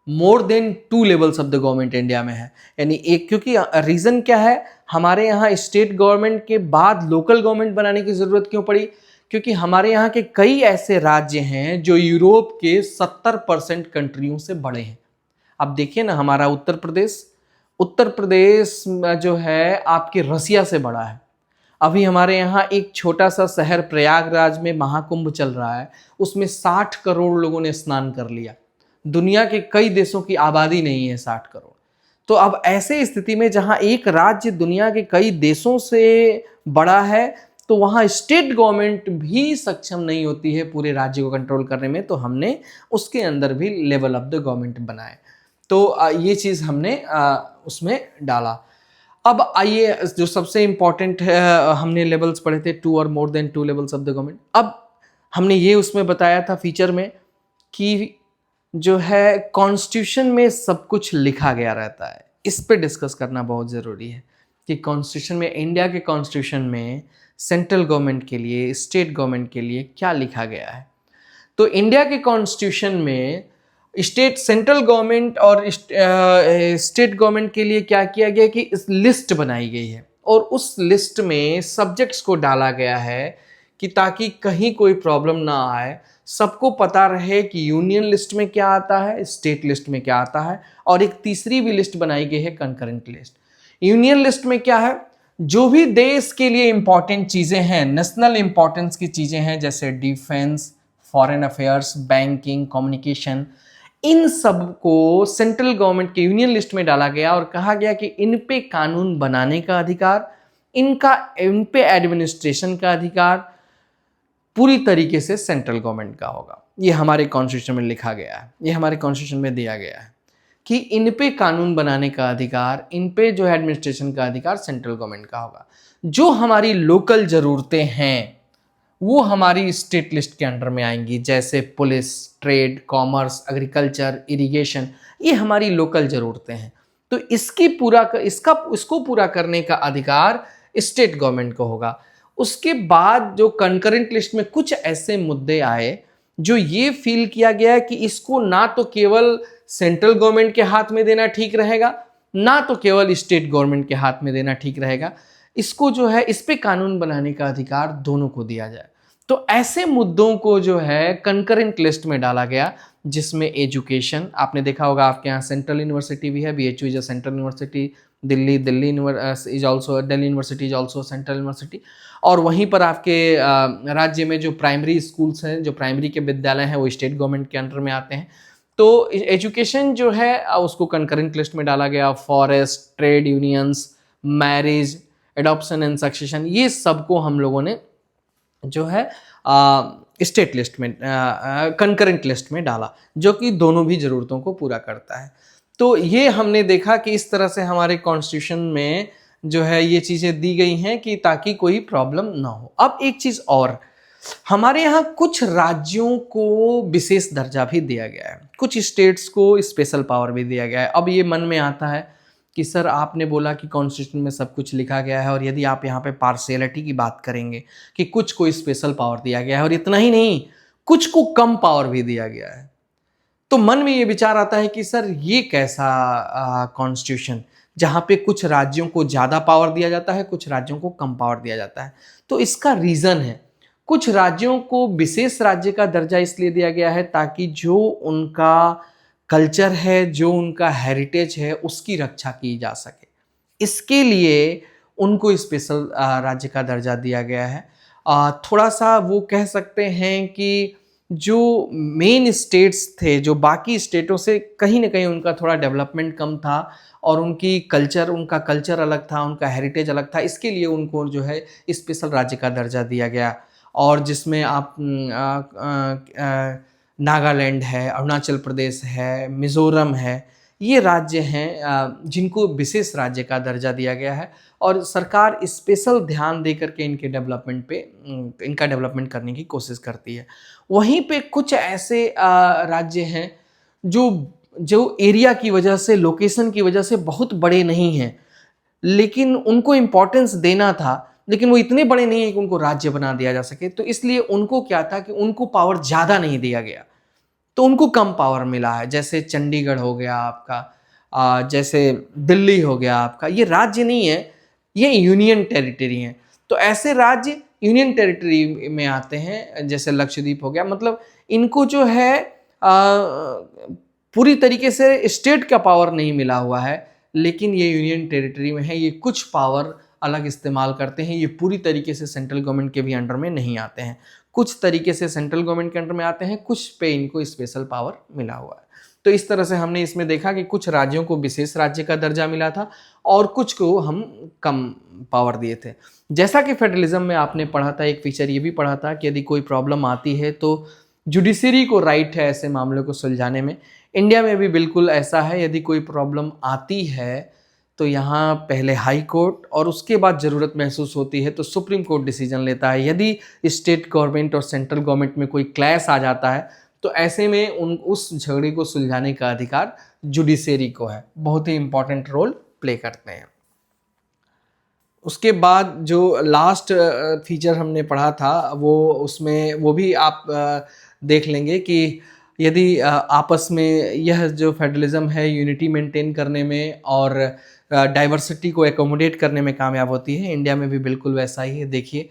Speaker 1: more than 2 levels of the government India में है। यानी एक, क्योंकि रीज़न क्या है, हमारे यहाँ स्टेट गवर्नमेंट के बाद लोकल गवर्नमेंट बनाने की ज़रूरत क्यों पड़ी? क्योंकि हमारे यहाँ के कई ऐसे राज्य हैं जो यूरोप के 70% कंट्रियों से बड़े हैं। अब देखिए ना, हमारा उत्तर प्रदेश जो है आपके रसिया से बड़ा है। अभी हमारे यहाँ एक छोटा सा शहर प्रयागराज में महाकुंभ चल रहा है, उसमें 60 करोड़ लोगों ने स्नान कर लिया। दुनिया के कई देशों की आबादी नहीं है 60 करोड़। तो अब ऐसे स्थिति में जहाँ एक राज्य दुनिया के कई देशों से बड़ा है, तो वहाँ स्टेट गवर्नमेंट भी सक्षम नहीं होती है पूरे राज्य को कंट्रोल करने में, तो हमने उसके अंदर भी लेवल ऑफ द गवर्नमेंट बनाए। तो ये चीज़ हमने उसमें डाला। अब आइए, जो सबसे इम्पॉर्टेंट है, हमने लेवल्स पढ़े थे 2 और more then 2 levels of the government. अब हमने ये उसमें बताया था फीचर में कि जो है कॉन्स्टिट्यूशन में सब कुछ लिखा गया रहता है। इस पे डिस्कस करना बहुत ज़रूरी है कि कॉन्स्टिट्यूशन में, इंडिया के कॉन्स्टिट्यूशन में सेंट्रल गवर्नमेंट के लिए, स्टेट गवर्नमेंट के लिए क्या लिखा गया है। तो इंडिया के कॉन्स्टिट्यूशन में सेंट्रल गवर्नमेंट और स्टेट गवर्नमेंट के लिए क्या किया गया कि इस लिस्ट बनाई गई है, और उस लिस्ट में सब्जेक्ट्स को डाला गया है कि ताकि कहीं कोई प्रॉब्लम ना आए, सबको पता रहे कि यूनियन लिस्ट में क्या आता है, स्टेट लिस्ट में क्या आता है। और एक तीसरी भी लिस्ट बनाई गई है, कंकरेंट लिस्ट। यूनियन लिस्ट में क्या है, जो भी देश के लिए इंपॉर्टेंट चीज़ें हैं, नेशनल इंपॉर्टेंस की चीज़ें हैं, जैसे defence, foreign affairs, banking, communication, इन सब को सेंट्रल गवर्नमेंट के यूनियन लिस्ट में डाला गया और कहा गया कि इन पे कानून बनाने का अधिकार, इन पे एडमिनिस्ट्रेशन का अधिकार पूरी तरीके से सेंट्रल गवर्नमेंट का होगा। ये हमारे कॉन्स्टिट्यूशन में लिखा गया है, ये हमारे कॉन्स्टिट्यूशन में दिया गया है कि इन पे कानून बनाने का अधिकार, इन पे जो है एडमिनिस्ट्रेशन का अधिकार सेंट्रल गवर्नमेंट का होगा। जो हमारी लोकल ज़रूरतें हैं वो हमारी स्टेट लिस्ट के अंडर में आएंगी, जैसे police, trade, commerce, agriculture, irrigation, ये हमारी लोकल ज़रूरतें हैं। तो इसको पूरा करने का अधिकार स्टेट गवर्नमेंट को होगा। उसके बाद जो कंकरेंट लिस्ट में कुछ ऐसे मुद्दे आए जो ये फील किया गया कि इसको ना तो केवल सेंट्रल गवर्नमेंट के हाथ में देना ठीक रहेगा, ना तो केवल स्टेट गवर्नमेंट के हाथ में देना ठीक रहेगा, इसको जो है इस पे कानून बनाने का अधिकार दोनों को दिया जाए। तो ऐसे मुद्दों को जो है कंकरेंट लिस्ट में डाला गया, जिसमें एजुकेशन, आपने देखा होगा आपके यहाँ सेंट्रल यूनिवर्सिटी भी है, BHU is a central university, Delhi university is also central university. और वहीं पर आपके राज्य में जो प्राइमरी स्कूल्स हैं, जो प्राइमरी के विद्यालय हैं, वो स्टेट गवर्नमेंट के अंडर में आते हैं। तो एजुकेशन जो है उसको कंकरेंट लिस्ट में डाला गया। Forest, trade unions, marriage, adoption and succession, ये सबको हम लोगों ने जो है स्टेट लिस्ट में, कंकरेंट लिस्ट में डाला, जो कि दोनों भी ज़रूरतों को पूरा करता है। तो ये हमने देखा कि इस तरह से हमारे कॉन्स्टिट्यूशन में जो है ये चीज़ें दी गई हैं कि ताकि कोई प्रॉब्लम ना हो। अब एक चीज़ और, हमारे यहाँ कुछ राज्यों को विशेष दर्जा भी दिया गया है, कुछ स्टेट्स को स्पेशल पावर भी दिया गया है। अब ये मन में आता है कि सर आपने बोला कि कॉन्स्टिट्यूशन में सब कुछ लिखा गया है, और यदि आप यहाँ पे पार्शियलिटी की बात करेंगे कि कुछ को स्पेशल पावर दिया गया है और इतना ही नहीं, कुछ को कम पावर भी दिया गया है, तो मन में ये विचार आता है कि सर ये कैसा कॉन्स्टिट्यूशन जहाँ पे कुछ राज्यों को ज़्यादा पावर दिया जाता है, कुछ राज्यों को कम पावर दिया जाता है। तो इसका रीज़न है, कुछ राज्यों को विशेष राज्य का दर्जा इसलिए दिया गया है ताकि जो उनका कल्चर है, जो उनका हेरिटेज है, उसकी रक्षा की जा सके, इसके लिए उनको स्पेशल राज्य का दर्जा दिया गया है। थोड़ा सा वो कह सकते हैं कि जो मेन स्टेट्स थे, जो बाकी स्टेटों से कहीं ना कहीं उनका थोड़ा डेवलपमेंट कम था और उनका कल्चर अलग था, उनका हेरिटेज अलग था, इसके लिए उनको जो है स्पेशल राज्य का दर्जा दिया गया। और जिसमें आप नागालैंड है, अरुणाचल प्रदेश है, मिज़ोरम है, ये राज्य हैं जिनको विशेष राज्य का दर्जा दिया गया है, और सरकार स्पेशल ध्यान दे करके इनका डेवलपमेंट करने की कोशिश करती है। वहीं पे कुछ ऐसे राज्य हैं जो एरिया की वजह से, लोकेशन की वजह से बहुत बड़े नहीं हैं, लेकिन उनको इम्पोर्टेंस देना था, लेकिन वो इतने बड़े नहीं है कि उनको राज्य बना दिया जा सके। तो इसलिए उनको क्या था कि उनको पावर ज़्यादा नहीं दिया गया, तो उनको कम पावर मिला है। जैसे चंडीगढ़ हो गया आपका, जैसे दिल्ली हो गया आपका, ये राज्य नहीं है, ये यूनियन टेरिटरी हैं। तो ऐसे राज्य यूनियन टेरिटरी में आते हैं, जैसे लक्षद्वीप हो गया। मतलब इनको जो है पूरी तरीके से स्टेट का पावर नहीं मिला हुआ है, लेकिन ये यूनियन टेरिटरी में है। ये कुछ पावर अलग इस्तेमाल करते हैं, ये पूरी तरीके से सेंट्रल गवर्नमेंट के भी अंडर में नहीं आते हैं। कुछ तरीके से सेंट्रल गवर्नमेंट के अंडर में आते हैं, कुछ पे इनको स्पेशल पावर मिला हुआ है। तो इस तरह से हमने इसमें देखा कि कुछ राज्यों को विशेष राज्य का दर्जा मिला था और कुछ को हम कम पावर दिए थे। जैसा कि फेडरलिज्म में आपने पढ़ा था, एक फीचर ये भी पढ़ा था कि यदि कोई प्रॉब्लम आती है तो जुडिशरी को राइट है ऐसे मामलों को सुलझाने में। इंडिया में भी बिल्कुल ऐसा है, यदि कोई प्रॉब्लम आती है तो यहाँ पहले हाई कोर्ट और उसके बाद ज़रूरत महसूस होती है तो सुप्रीम कोर्ट डिसीजन लेता है। यदि स्टेट गवर्नमेंट और सेंट्रल गवर्नमेंट में कोई क्लैश आ जाता है तो ऐसे में उस झगड़े को सुलझाने का अधिकार जुडिशरी को है। बहुत ही इंपॉर्टेंट रोल प्ले करते हैं। उसके बाद जो लास्ट फीचर हमने पढ़ा था वो भी आप देख लेंगे कि यदि आपस में यह जो फेडरलिज्म है यूनिटी मेंटेन करने में और डाइवर्सिटी को एकोमोडेट करने में कामयाब होती है। इंडिया में भी बिल्कुल वैसा ही है। देखिए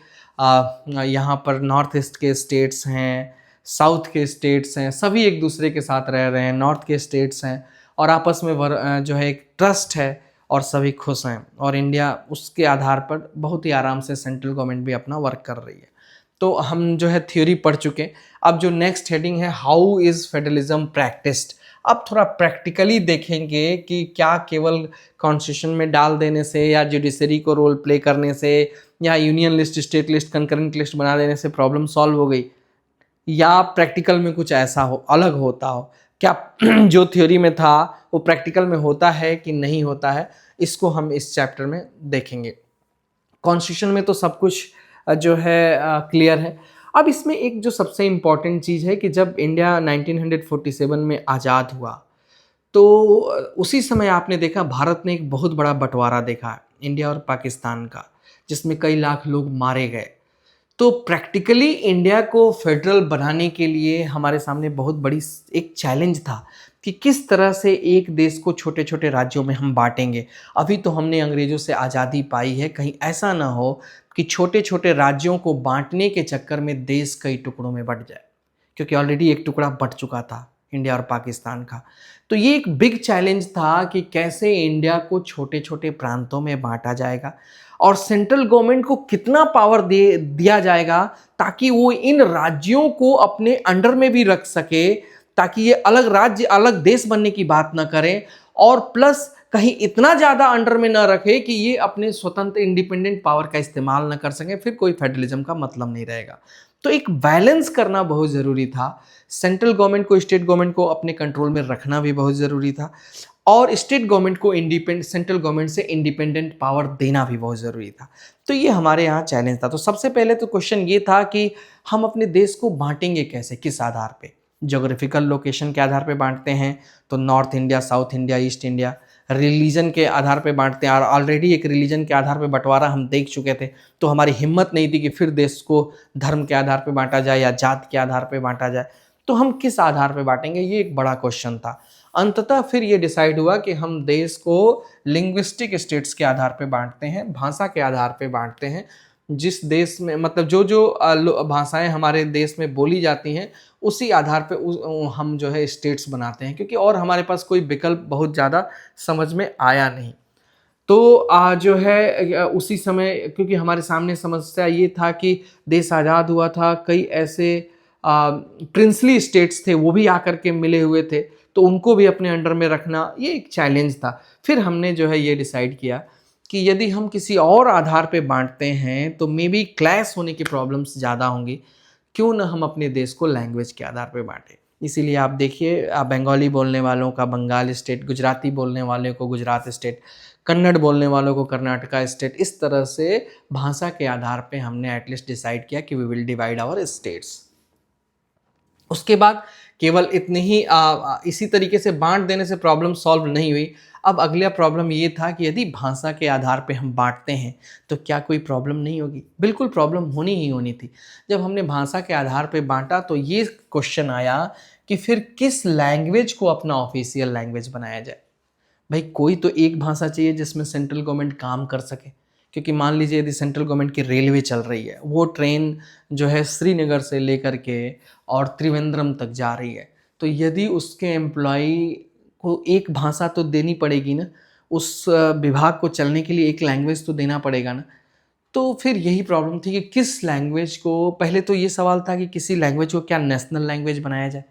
Speaker 1: यहाँ पर नॉर्थ ईस्ट के स्टेट्स हैं, साउथ के स्टेट्स हैं, सभी एक दूसरे के साथ रह रहे हैं। नॉर्थ के स्टेट्स हैं और आपस में जो है एक ट्रस्ट है और सभी खुश हैं, और इंडिया उसके आधार पर बहुत ही आराम से सेंट्रल गवर्नमेंट भी अपना वर्क कर रही है। तो हम जो है थ्योरी पढ़ चुके। अब जो नेक्स्ट हेडिंग है, हाउ इज़ फेडरलिज्म प्रैक्टिस्ड। अब थोड़ा प्रैक्टिकली देखेंगे कि क्या केवल कॉन्स्टिट्यूशन में डाल देने से या जुडिशरी को रोल प्ले करने से या union list, state list, concurrent list बना देने से प्रॉब्लम सॉल्व हो गई, या प्रैक्टिकल में कुछ ऐसा हो, अलग होता हो। क्या जो थ्योरी में था वो प्रैक्टिकल में होता है कि नहीं होता है, इसको हम इस चैप्टर में देखेंगे। कॉन्स्टिट्यूशन में तो सब कुछ जो है क्लियर है। अब इसमें एक जो सबसे इम्पॉर्टेंट चीज़ है कि जब इंडिया 1947 में आज़ाद हुआ तो उसी समय आपने देखा भारत ने एक बहुत बड़ा बंटवारा देखा इंडिया और पाकिस्तान का, जिसमें कई लाख लोग मारे गए। तो प्रैक्टिकली इंडिया को फेडरल बनाने के लिए हमारे सामने बहुत बड़ी एक चैलेंज था कि किस तरह से एक देश को छोटे छोटे राज्यों में हम बांटेंगे। अभी तो हमने अंग्रेज़ों से आज़ादी पाई है, कहीं ऐसा ना हो कि छोटे छोटे राज्यों को बांटने के चक्कर में देश कई टुकड़ों में बंट जाए, क्योंकि ऑलरेडी एक टुकड़ा बंट चुका था इंडिया और पाकिस्तान का। तो ये एक बिग चैलेंज था कि कैसे इंडिया को छोटे छोटे प्रांतों में बांटा जाएगा और सेंट्रल गवर्नमेंट को कितना पावर दिया जाएगा ताकि वो इन राज्यों को अपने अंडर में भी रख सके, ताकि ये अलग राज्य, अलग देश बनने की बात ना करें, और प्लस कहीं इतना ज़्यादा अंडर में ना रखे कि ये अपने स्वतंत्र इंडिपेंडेंट पावर का इस्तेमाल ना कर सकें, फिर कोई फेडरलिज्म का मतलब नहीं रहेगा। तो एक बैलेंस करना बहुत ज़रूरी था। सेंट्रल गवर्नमेंट को, स्टेट गवर्नमेंट को अपने कंट्रोल में रखना भी बहुत ज़रूरी था, और स्टेट गवर्नमेंट को सेंट्रल गवर्नमेंट से इंडिपेंडेंट पावर देना भी बहुत ज़रूरी था। तो ये हमारे यहाँ चैलेंज था। तो सबसे पहले तो क्वेश्चन ये था कि हम अपने देश को बांटेंगे कैसे, किस आधार पे। ज्योग्राफिकल लोकेशन के आधार पे बांटते हैं, तो north India, south India, east India. Religion के आधार पे बांटते हैं, और ऑलरेडी एक रिलीजन के आधार पे बंटवारा हम देख चुके थे, तो हमारी हिम्मत नहीं थी कि फिर देश को धर्म के आधार पे बांटा जाए या जात के आधार पे बांटा जाए। तो हम किस आधार पे बांटेंगे, ये एक बड़ा क्वेश्चन था। अंततः फिर ये डिसाइड हुआ कि हम देश को लिंग्विस्टिक स्टेट्स के आधार पे बांटते हैं, भाषा के आधार पे बांटते हैं। जिस देश में, मतलब जो जो भाषाएं हमारे देश में बोली जाती हैं, उसी आधार पे हम जो है स्टेट्स बनाते हैं, क्योंकि और हमारे पास कोई विकल्प बहुत ज़्यादा समझ में आया नहीं। तो जो है उसी समय, क्योंकि हमारे सामने समस्या ये था कि देश आज़ाद हुआ था, कई ऐसे प्रिंसली स्टेट्स थे वो भी आकर के मिले हुए थे, तो उनको भी अपने अंडर में रखना ये एक चैलेंज था। फिर हमने जो है ये डिसाइड किया कि यदि हम किसी और आधार पे बांटते हैं तो मे बी क्लैश होने की प्रॉब्लम्स ज़्यादा होंगी, क्यों ना हम अपने देश को लैंग्वेज के आधार पे बांटें। इसीलिए आप देखिए, बंगाली बोलने वालों का बंगाल स्टेट, गुजराती बोलने वाले को गुजरात स्टेट, कन्नड़ बोलने वालों को कर्नाटका स्टेट। इस तरह से भाषा के आधार पे हमने एटलीस्ट डिसाइड किया कि we will divide our states. उसके बाद केवल इतने ही इसी तरीके से बांट देने से प्रॉब्लम सॉल्व नहीं हुई। अब अगला प्रॉब्लम ये था कि यदि भाषा के आधार पे हम बांटते हैं तो क्या कोई प्रॉब्लम नहीं होगी? बिल्कुल प्रॉब्लम होनी ही होनी थी। जब हमने भाषा के आधार पे बांटा तो ये क्वेश्चन आया कि फिर किस लैंग्वेज को अपना ऑफिशियल लैंग्वेज बनाया जाए। भाई कोई तो एक भाषा चाहिए जिसमें सेंट्रल गवर्नमेंट काम कर सके, क्योंकि मान लीजिए यदि सेंट्रल गवर्नमेंट की रेलवे चल रही है, वो ट्रेन जो है श्रीनगर से लेकर के और त्रिवेंद्रम तक जा रही है, तो यदि उसके एम्प्लॉय को एक भाषा तो देनी पड़ेगी ना, उस विभाग को चलने के लिए एक लैंग्वेज तो देना पड़ेगा ना। तो फिर यही प्रॉब्लम थी कि किस लैंग्वेज को, पहले तो ये सवाल था कि किसी लैंग्वेज को क्या नेशनल लैंग्वेज बनाया जाए।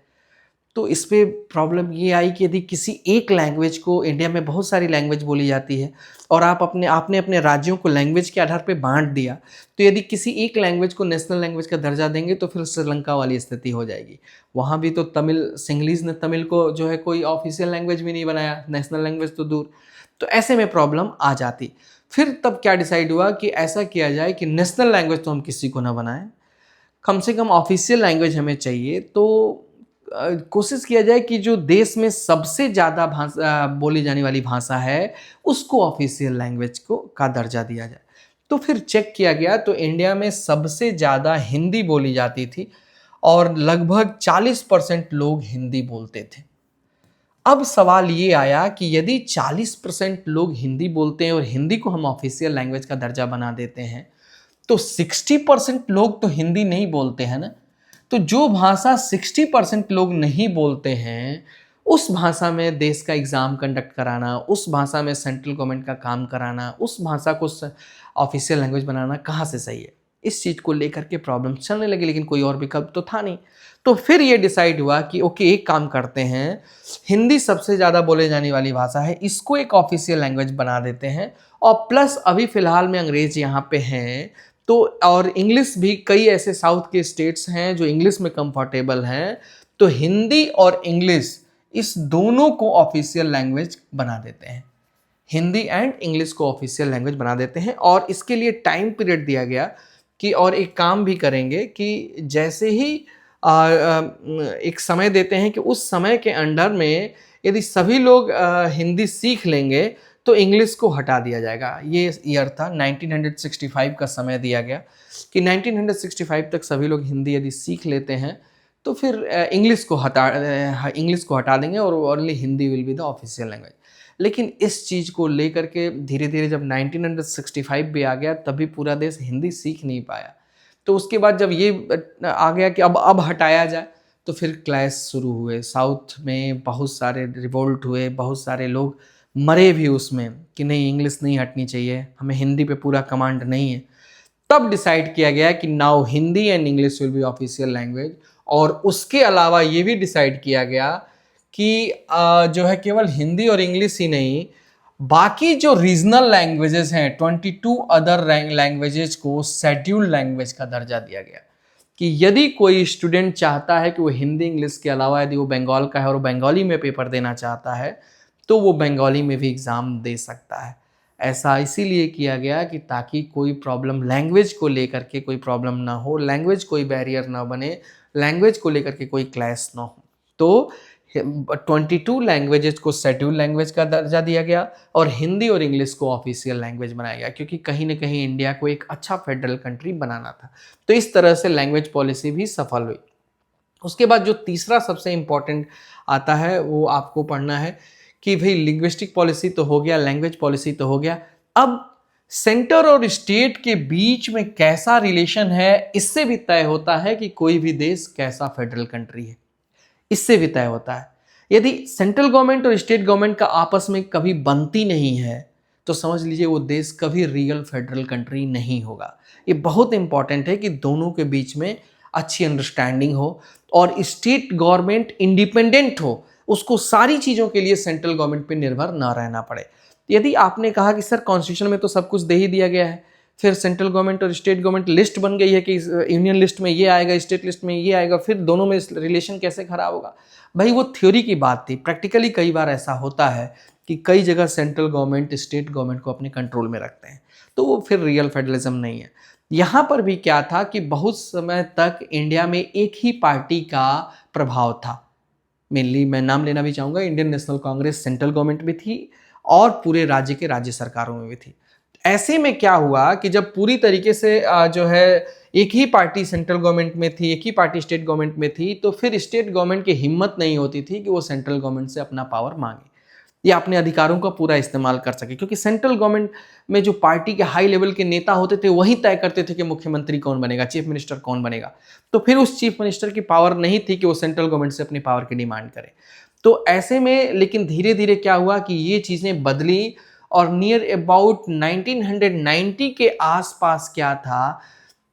Speaker 1: तो इस पे प्रॉब्लम ये आई कि यदि किसी एक लैंग्वेज को, इंडिया में बहुत सारी लैंग्वेज बोली जाती है और आपने अपने राज्यों को लैंग्वेज के आधार पे बांट दिया, तो यदि किसी एक लैंग्वेज को नेशनल लैंग्वेज का दर्जा देंगे तो फिर श्रीलंका वाली स्थिति हो जाएगी। वहाँ भी तो तमिल, सिंगलीज ने तमिल को जो है कोई ऑफिशियल लैंग्वेज भी नहीं बनाया, नेशनल लैंग्वेज तो दूर। तो ऐसे में प्रॉब्लम आ जाती। फिर तब क्या डिसाइड हुआ कि ऐसा किया जाए कि नेशनल लैंग्वेज तो हम किसी को ना बनाएं, कम से कम ऑफिशियल लैंग्वेज हमें चाहिए। तो कोशिश किया जाए कि जो देश में सबसे ज़्यादा भाषा बोली जाने वाली भाषा है उसको ऑफिशियल लैंग्वेज को का दर्जा दिया जाए। तो फिर चेक किया गया तो इंडिया में सबसे ज़्यादा हिंदी बोली जाती थी और लगभग 40% लोग हिंदी बोलते थे। अब सवाल ये आया कि यदि 40% लोग हिंदी बोलते हैं और हिंदी को हम ऑफिशियल लैंग्वेज का दर्जा बना देते हैं, तो 60% लोग तो हिंदी नहीं बोलते हैं ना। तो जो भाषा 60% लोग नहीं बोलते हैं, उस भाषा में देश का एग्ज़ाम कंडक्ट कराना, उस भाषा में सेंट्रल गवर्नमेंट का काम कराना, उस भाषा को ऑफिशियल लैंग्वेज बनाना कहाँ से सही है? इस चीज़ को लेकर के प्रॉब्लम चलने लगी, लेकिन कोई और विकल्प तो था नहीं। तो फिर ये डिसाइड हुआ कि ओके, एक काम करते हैं, हिंदी सबसे ज़्यादा बोले जाने वाली भाषा है, इसको एक ऑफिशियल लैंग्वेज बना देते हैं और प्लस अभी फ़िलहाल में अंग्रेज़ यहाँ पे हैं, तो और इंग्लिश भी, कई ऐसे साउथ के स्टेट्स हैं जो इंग्लिश में कंफर्टेबल हैं, तो हिंदी और इंग्लिश इस दोनों को ऑफिशियल लैंग्वेज बना देते हैं। हिंदी एंड इंग्लिश को ऑफिशियल लैंग्वेज बना देते हैं और इसके लिए टाइम पीरियड दिया गया कि, और एक काम भी करेंगे कि जैसे ही एक समय देते हैं कि उस समय के अंडर में यदि सभी लोग हिंदी सीख लेंगे तो इंग्लिश को हटा दिया जाएगा। ये ईयर था 1965 का समय दिया गया कि 1965 तक सभी लोग हिंदी यदि सीख लेते हैं तो फिर इंग्लिश को हटा देंगे और only Hindi will be the official language. लेकिन इस चीज़ को लेकर के धीरे धीरे जब 1965 भी आ गया तभी पूरा देश हिंदी सीख नहीं पाया। तो उसके बाद जब ये आ गया कि अब हटाया जाए, तो फिर क्लैश शुरू हुए। साउथ में बहुत सारे रिवोल्ट हुए, बहुत सारे लोग मरे भी उसमें कि नहीं, इंग्लिश नहीं हटनी चाहिए, हमें हिंदी पे पूरा कमांड नहीं है। तब डिसाइड किया गया कि now Hindi and English will be official language. और उसके अलावा ये भी डिसाइड किया गया कि जो है केवल हिंदी और इंग्लिश ही नहीं, बाकी जो रीजनल लैंग्वेजेस हैं 22 अदर लैंग्वेजेस को शेड्यूल्ड लैंग्वेज का दर्जा दिया गया कि यदि कोई स्टूडेंट चाहता है कि वो हिंदी इंग्लिश के अलावा यदि वो बंगाल का है और बंगाली में पेपर देना चाहता है तो वो बंगाली में भी एग्ज़ाम दे सकता है। ऐसा इसीलिए किया गया कि ताकि कोई प्रॉब्लम लैंग्वेज को लेकर के कोई प्रॉब्लम ना हो, लैंग्वेज कोई बैरियर ना बने, लैंग्वेज को लेकर के कोई क्लैश ना हो। तो 22 लैंग्वेजेस को शेड्यूल लैंग्वेज का दर्जा दिया गया और हिंदी और इंग्लिश को ऑफिशियल लैंग्वेज बनाया गया, क्योंकि कहीं ना कहीं इंडिया को एक अच्छा फेडरल कंट्री बनाना था। तो इस तरह से लैंग्वेज पॉलिसी भी सफल हुई। उसके बाद जो तीसरा सबसे इम्पॉर्टेंट आता है वो आपको पढ़ना है कि भाई लिंग्विस्टिक पॉलिसी तो हो गया, लैंग्वेज पॉलिसी तो हो गया, अब सेंटर और स्टेट के बीच में कैसा रिलेशन है, इससे भी तय होता है कि कोई भी देश कैसा फेडरल कंट्री है। इससे भी तय होता है। यदि सेंट्रल गवर्नमेंट और स्टेट गवर्नमेंट का आपस में कभी बनती नहीं है तो समझ लीजिए वो देश कभी रियल फेडरल कंट्री नहीं होगा। ये बहुत इंपॉर्टेंट है कि दोनों के बीच में अच्छी अंडरस्टैंडिंग हो और स्टेट गवर्नमेंट इंडिपेंडेंट हो, उसको सारी चीज़ों के लिए सेंट्रल गवर्नमेंट पे निर्भर ना रहना पड़े। यदि आपने कहा कि सर कॉन्स्टिट्यूशन में तो सब कुछ दे ही दिया गया है, फिर सेंट्रल गवर्नमेंट और स्टेट गवर्नमेंट लिस्ट बन गई है कि यूनियन लिस्ट में ये आएगा, स्टेट लिस्ट में ये आएगा, फिर दोनों में रिलेशन कैसे खराब होगा? भाई वो थ्योरी की बात थी। प्रैक्टिकली कई बार ऐसा होता है कि कई जगह सेंट्रल गवर्नमेंट स्टेट गवर्नमेंट को अपने कंट्रोल में रखते हैं, तो वो फिर रियल फेडरलिज्म नहीं है। यहाँ पर भी क्या था कि बहुत समय तक इंडिया में एक ही पार्टी का प्रभाव था। मेनली मैं नाम लेना भी चाहूँगा, Indian national Congress central government में थी और पूरे राज्य के राज्य सरकारों में भी थी। ऐसे में क्या हुआ कि जब पूरी तरीके से जो है एक ही पार्टी सेंट्रल गवर्नमेंट में थी, एक ही पार्टी स्टेट गवर्नमेंट में थी, तो फिर स्टेट गवर्नमेंट की हिम्मत नहीं होती थी कि वो सेंट्रल गवर्नमेंट से अपना पावर मांगे या अपने अधिकारों का पूरा इस्तेमाल कर सके, क्योंकि सेंट्रल गवर्नमेंट में जो पार्टी के हाई लेवल के नेता होते थे वही तय करते थे कि मुख्यमंत्री कौन बनेगा, चीफ मिनिस्टर कौन बनेगा। तो फिर उस चीफ मिनिस्टर की पावर नहीं थी कि वो सेंट्रल गवर्नमेंट से अपनी पावर की डिमांड करे। तो ऐसे में लेकिन धीरे धीरे क्या हुआ कि ये चीज़ें बदली और नियर अबाउट 1990 के आसपास क्या था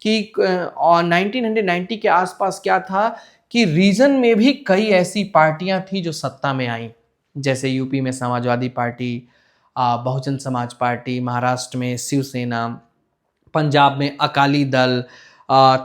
Speaker 1: कि और 1990 के आसपास क्या था कि रीजन में भी कई ऐसी पार्टियां थी जो सत्ता में आई, जैसे यूपी में समाजवादी पार्टी, बहुजन समाज पार्टी, महाराष्ट्र में शिवसेना, पंजाब में अकाली दल,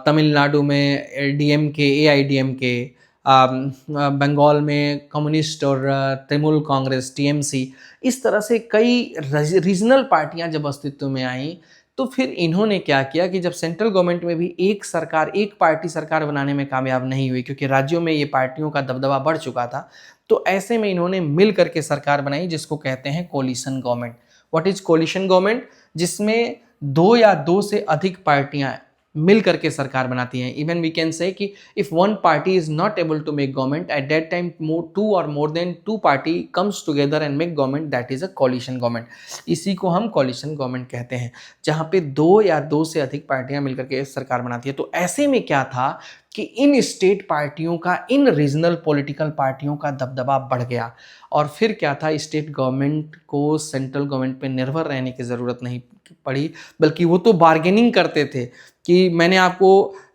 Speaker 1: तमिलनाडु में डीएमके, एआईडीएमके, बंगाल में कम्युनिस्ट और तृणमूल कांग्रेस टीएमसी। इस तरह से कई रीजनल पार्टियां जब अस्तित्व में आई तो फिर इन्होंने क्या किया कि जब सेंट्रल गवर्नमेंट में भी एक सरकार, एक पार्टी सरकार बनाने में कामयाब नहीं हुई, क्योंकि राज्यों में ये पार्टियों का दबदबा बढ़ चुका था, तो ऐसे में इन्होंने मिल करके सरकार बनाई जिसको कहते हैं coalition government. What is coalition government? जिसमें दो या दो से अधिक पार्टियां मिल करके सरकार बनाती हैं। इवन वी कैन से कि if one party is not able to make government, at that time two और more than two party comes together and make government, that is a coalition government. इसी को हम coalition government कहते हैं, जहां पे दो या दो से अधिक पार्टियां मिलकर के सरकार बनाती है। तो ऐसे में क्या था कि इन स्टेट पार्टियों का, इन रीजनल पॉलिटिकल पार्टियों का दबदबा बढ़ गया और फिर क्या था, स्टेट गवर्नमेंट को सेंट्रल गवर्नमेंट पे निर्भर रहने की ज़रूरत नहीं पड़ी, बल्कि वो तो बार्गेनिंग करते थे कि मैंने आपको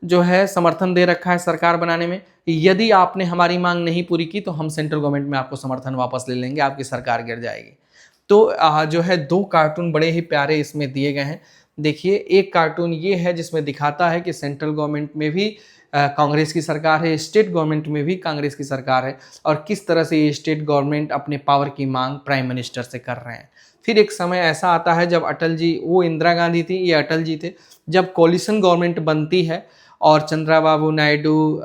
Speaker 1: जो है समर्थन दे रखा है सरकार बनाने में, यदि आपने हमारी मांग नहीं पूरी की तो हम सेंट्रल गवर्नमेंट में आपको समर्थन वापस ले लेंगे, आपकी सरकार गिर जाएगी। तो जो है दो कार्टून बड़े ही प्यारे इसमें दिए गए हैं। देखिए, एक कार्टून ये है जिसमें दिखाता है कि सेंट्रल गवर्नमेंट में भी कांग्रेस की सरकार है, स्टेट गवर्नमेंट में भी कांग्रेस की सरकार है, और किस तरह से ये स्टेट गवर्नमेंट अपने पावर की मांग प्राइम मिनिस्टर से कर रहे हैं। फिर एक समय ऐसा आता है जब अटल जी, वो इंदिरा गांधी थी, ये अटल जी थे, जब कोलिशन गवर्नमेंट बनती है और चंद्रबाबू नायडू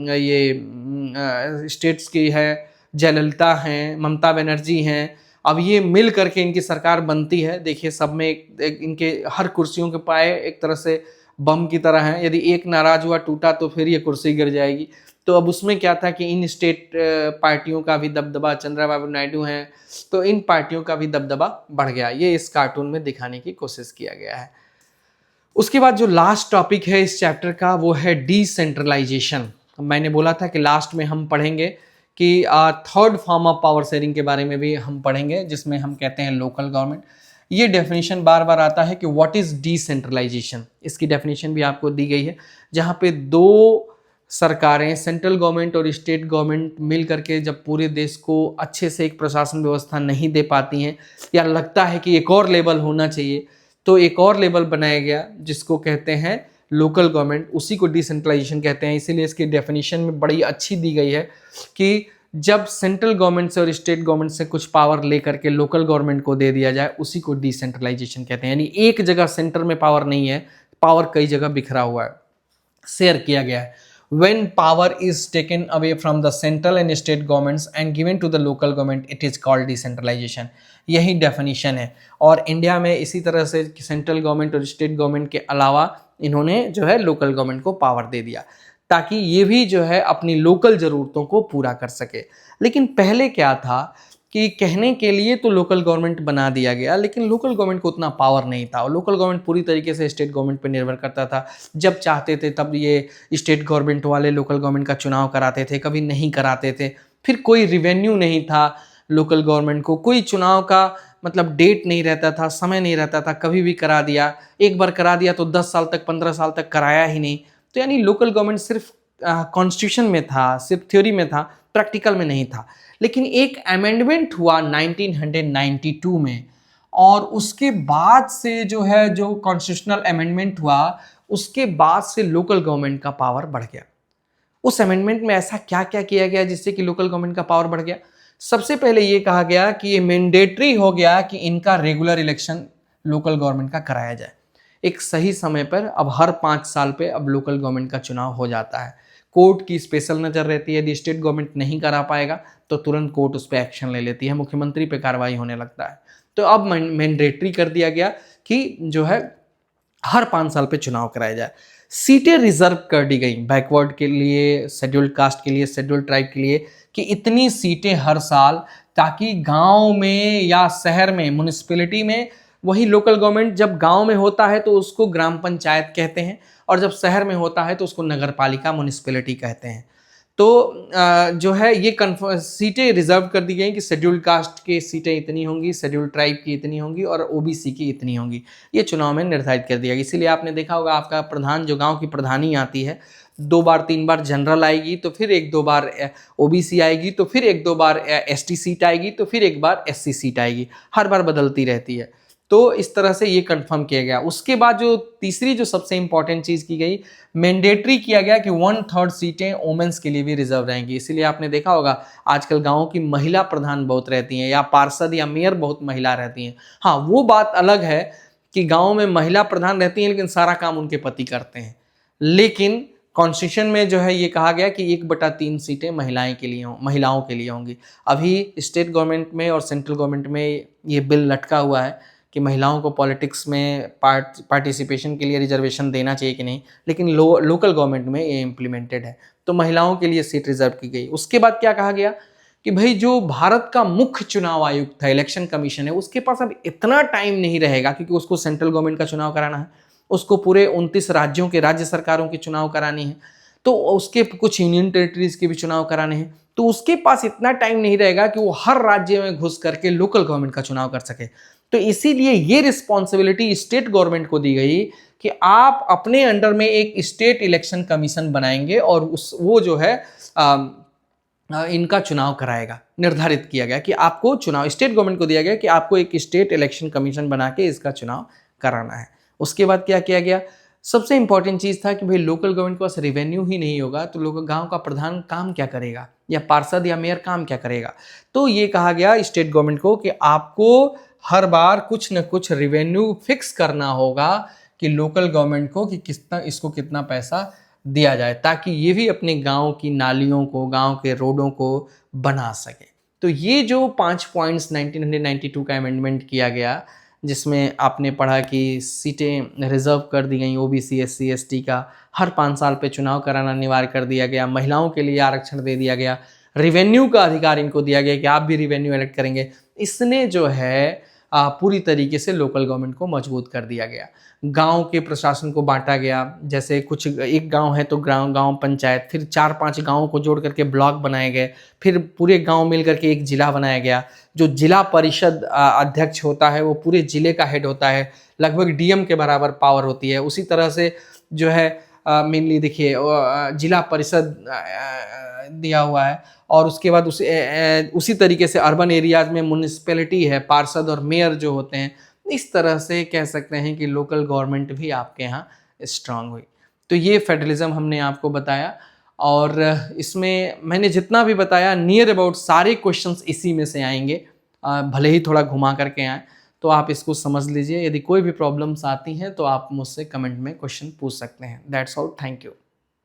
Speaker 1: ये स्टेट्स की है, जयललिता हैं, ममता बनर्जी हैं, अब ये मिल करके इनकी सरकार बनती है। देखिए, सब में एक इनके हर कुर्सियों के पाए एक तरह से बम की तरह हैं, यदि एक नाराज हुआ, टूटा तो फिर ये कुर्सी गिर जाएगी। तो अब उसमें क्या था कि इन स्टेट पार्टियों का भी दबदबा, चंद्रबाबू नायडू हैं, तो इन पार्टियों का भी दबदबा बढ़ गया। ये इस कार्टून में दिखाने की कोशिश किया गया है। उसके बाद जो लास्ट टॉपिक है इस चैप्टर का वो है डिसेंट्रलाइजेशन। मैंने बोला था कि लास्ट में हम पढ़ेंगे कि third form of power sharing के बारे में भी हम पढ़ेंगे, जिसमें हम कहते हैं लोकल गवर्नमेंट। ये डेफिनेशन बार बार आता है कि व्हाट इज डिसेंट्रलाइजेशन, इसकी डेफिनेशन भी आपको दी गई है, जहाँ पे दो सरकारें, सेंट्रल गवर्नमेंट और स्टेट गवर्नमेंट मिल करके जब पूरे देश को अच्छे से एक प्रशासन व्यवस्था नहीं दे पाती हैं, या लगता है कि एक और लेवल होना चाहिए, तो एक और लेवल बनाया गया जिसको कहते हैं लोकल गवर्नमेंट, उसी को डिसेंट्रलाइजेशन कहते हैं। इसीलिए इसकी डेफिनेशन में बड़ी अच्छी दी गई है कि जब सेंट्रल गवर्नमेंट से और स्टेट गवर्नमेंट से कुछ पावर लेकर के लोकल गवर्नमेंट को दे दिया जाए, उसी को डिसेंट्रलाइजेशन कहते हैं। यानी एक जगह सेंटर में पावर नहीं है, पावर कई जगह बिखरा हुआ है, शेयर किया गया है। When power is taken away from the central and state governments and given to the local government, it is called decentralization। यही डेफिनेशन है। और इंडिया में इसी तरह से सेंट्रल गवर्नमेंट और स्टेट गवर्नमेंट के अलावा इन्होंने जो है लोकल गवर्नमेंट को पावर दे दिया, ताकि ये भी जो है अपनी लोकल ज़रूरतों को पूरा कर सके। लेकिन पहले क्या था कि कहने के लिए तो लोकल गवर्नमेंट बना दिया गया, लेकिन लोकल गवर्नमेंट को उतना पावर नहीं था, और लोकल गवर्नमेंट पूरी तरीके से स्टेट गवर्नमेंट पर निर्भर करता था। जब चाहते थे तब ये स्टेट गवर्नमेंट वाले लोकल गवर्नमेंट का चुनाव कराते थे, कभी नहीं कराते थे। फिर कोई रिवेन्यू नहीं था लोकल गवर्नमेंट को, कोई चुनाव का मतलब डेट नहीं रहता था, समय नहीं रहता था, कभी भी करा दिया। एक बार करा दिया तो 10 साल तक, 15 साल तक कराया ही नहीं। तो यानी लोकल गवर्नमेंट सिर्फ कॉन्स्टिट्यूशन में था, सिर्फ थ्योरी में था, प्रैक्टिकल में नहीं था। लेकिन एक अमेंडमेंट हुआ 1992 में, और उसके बाद से जो है जो कॉन्स्टिट्यूशनल अमेंडमेंट हुआ, उसके बाद से लोकल गवर्नमेंट का पावर बढ़ गया। उस अमेंडमेंट में ऐसा क्या क्या किया गया जिससे कि लोकल गवर्नमेंट का पावर बढ़ गया? सबसे पहले ये कहा गया कि ये मैंडेटरी हो गया कि इनका रेगुलर इलेक्शन लोकल गवर्नमेंट का कराया जाए। एक सही समय पर, अब हर 5 साल पे अब लोकल गवर्नमेंट का चुनाव हो जाता है। कोर्ट की स्पेशल नज़र रहती है। यदि स्टेट गवर्नमेंट नहीं करा पाएगा तो तुरंत कोर्ट उस पर एक्शन ले लेती है, मुख्यमंत्री पे कार्रवाई होने लगता है। तो अब मैंडेटरी कर दिया गया कि जो है हर 5 साल पे चुनाव कराया जाए। सीटें रिजर्व कर दी गई बैकवर्ड के लिए, शेड्यूल्ड कास्ट के लिए, शेड्यूल्ड ट्राइब के लिए, कि इतनी सीटें हर साल, ताकि गांव में या शहर में, म्युनिसिपैलिटी में, वही लोकल गवर्नमेंट जब गांव में होता है तो उसको ग्राम पंचायत कहते हैं, और जब शहर में होता है तो उसको नगर पालिका, म्युनिसिपैलिटी कहते हैं। तो जो है ये सीटें रिजर्व कर दी गई कि शेड्यूल्ड कास्ट की सीटें इतनी होंगी, शेड्यूल्ड ट्राइब की इतनी होंगी और ओबीसी की इतनी होंगी। ये चुनाव में निर्धारित कर दिया गया। इसीलिए आपने देखा होगा आपका प्रधान, जो गांव की प्रधानी आती है, 2 बार 3 बार जनरल आएगी, तो फिर 1-2 बार ओबीसी आएगी, तो फिर 1-2 बार एसटी सीट आएगी, तो फिर 1 बार एससी सीट आएगी, हर बार बदलती रहती है। तो इस तरह से ये कंफर्म किया गया। उसके बाद जो तीसरी जो सबसे इंपॉर्टेंट चीज़ की गई, मैंडेटरी किया गया कि 1/3 सीटें वुमेन्स के लिए भी रिजर्व रहेंगी। इसीलिए आपने देखा होगा आजकल गाँव की महिला प्रधान बहुत रहती हैं, या पार्षद या मेयर बहुत महिला रहती हैं। हाँ, वो बात अलग है कि गाँव में महिला प्रधान रहती हैं लेकिन सारा काम उनके पति करते हैं। लेकिन कॉन्स्टिट्यूशन में जो है ये कहा गया कि 1/3 सीटें महिलाओं के लिए होंगी। अभी स्टेट गवर्नमेंट में और सेंट्रल गवर्नमेंट में ये बिल लटका हुआ है कि महिलाओं को पॉलिटिक्स में पार्टिसिपेशन के लिए रिजर्वेशन देना चाहिए कि नहीं, लेकिन लोकल गवर्नमेंट में ये इम्प्लीमेंटेड है, तो महिलाओं के लिए सीट रिजर्व की गई। उसके बाद क्या कहा गया कि भाई जो भारत का मुख्य चुनाव आयुक्त है, इलेक्शन कमीशन है, उसके पास अब इतना टाइम नहीं रहेगा, क्योंकि उसको सेंट्रल गवर्नमेंट का चुनाव कराना है, उसको पूरे 29 राज्यों के राज्य सरकारों के चुनाव करानी है, तो उसके कुछ यूनियन टेरिटरीज के भी चुनाव कराने हैं। तो उसके पास इतना टाइम नहीं रहेगा कि वो हर राज्य में घुस करके लोकल गवर्नमेंट का चुनाव कर सके। तो इसीलिए ये रिस्पॉन्सिबिलिटी स्टेट गवर्नमेंट को दी गई कि आप अपने अंडर में एक स्टेट इलेक्शन कमीशन बनाएंगे और वो जो है इनका चुनाव कराएगा। निर्धारित किया गया कि आपको चुनाव, स्टेट गवर्नमेंट को दिया गया कि आपको एक स्टेट इलेक्शन कमीशन बना के इसका चुनाव कराना है। उसके बाद क्या किया गया, सबसे इंपॉर्टेंट चीज़ था कि भाई लोकल गवर्नमेंट के पास रेवेन्यू ही नहीं होगा तो लोकल गांव का प्रधान काम क्या करेगा, या पार्षद या मेयर काम क्या करेगा। तो ये कहा गया स्टेट गवर्नमेंट को कि आपको हर बार कुछ न कुछ रेवेन्यू फिक्स करना होगा कि लोकल गवर्नमेंट को, कि इसको कितना पैसा दिया जाए, ताकि ये भी अपने गांव की नालियों को, गांव के रोडों को बना सके। तो ये जो 5 पॉइंट्स 1992 का अमेंडमेंट किया गया, जिसमें आपने पढ़ा कि सीटें रिजर्व कर दी गई, ओबीसी, एससी, एसटी का हर 5 साल पे चुनाव कराना अनिवार्य कर दिया गया, महिलाओं के लिए आरक्षण दे दिया गया, रेवेन्यू का अधिकार इनको दिया गया कि आप भी रेवेन्यू इलेक्ट करेंगे। इसने जो है पूरी तरीके से लोकल गवर्नमेंट को मजबूत कर दिया गया। गांव के प्रशासन को बांटा गया, जैसे कुछ एक गांव है तो गांव पंचायत, फिर 4-5 गांवों को जोड़ करके ब्लॉक बनाए गए, फिर पूरे गांव मिल करके एक जिला बनाया गया। जो जिला परिषद अध्यक्ष होता है वो पूरे जिले का हेड होता है, लगभग डीएम के बराबर पावर होती है। उसी तरह से जो है मेनली देखिए जिला परिषद दिया हुआ है, और उसके बाद उसी तरीके से अर्बन एरियाज में म्युनिसिपैलिटी है, पार्षद और मेयर जो होते हैं। इस तरह से कह सकते हैं कि लोकल गवर्नमेंट भी आपके यहाँ स्ट्रांग हुई। तो ये फेडरलिज्म हमने आपको बताया, और इसमें मैंने जितना भी बताया नियर अबाउट सारे क्वेश्चंस इसी में से आएंगे, भले ही थोड़ा घुमा करके आए, तो आप इसको समझ लीजिए। यदि कोई भी प्रॉब्लम्स आती हैं तो आप मुझसे कमेंट में क्वेश्चन पूछ सकते हैं। That's all, thank you.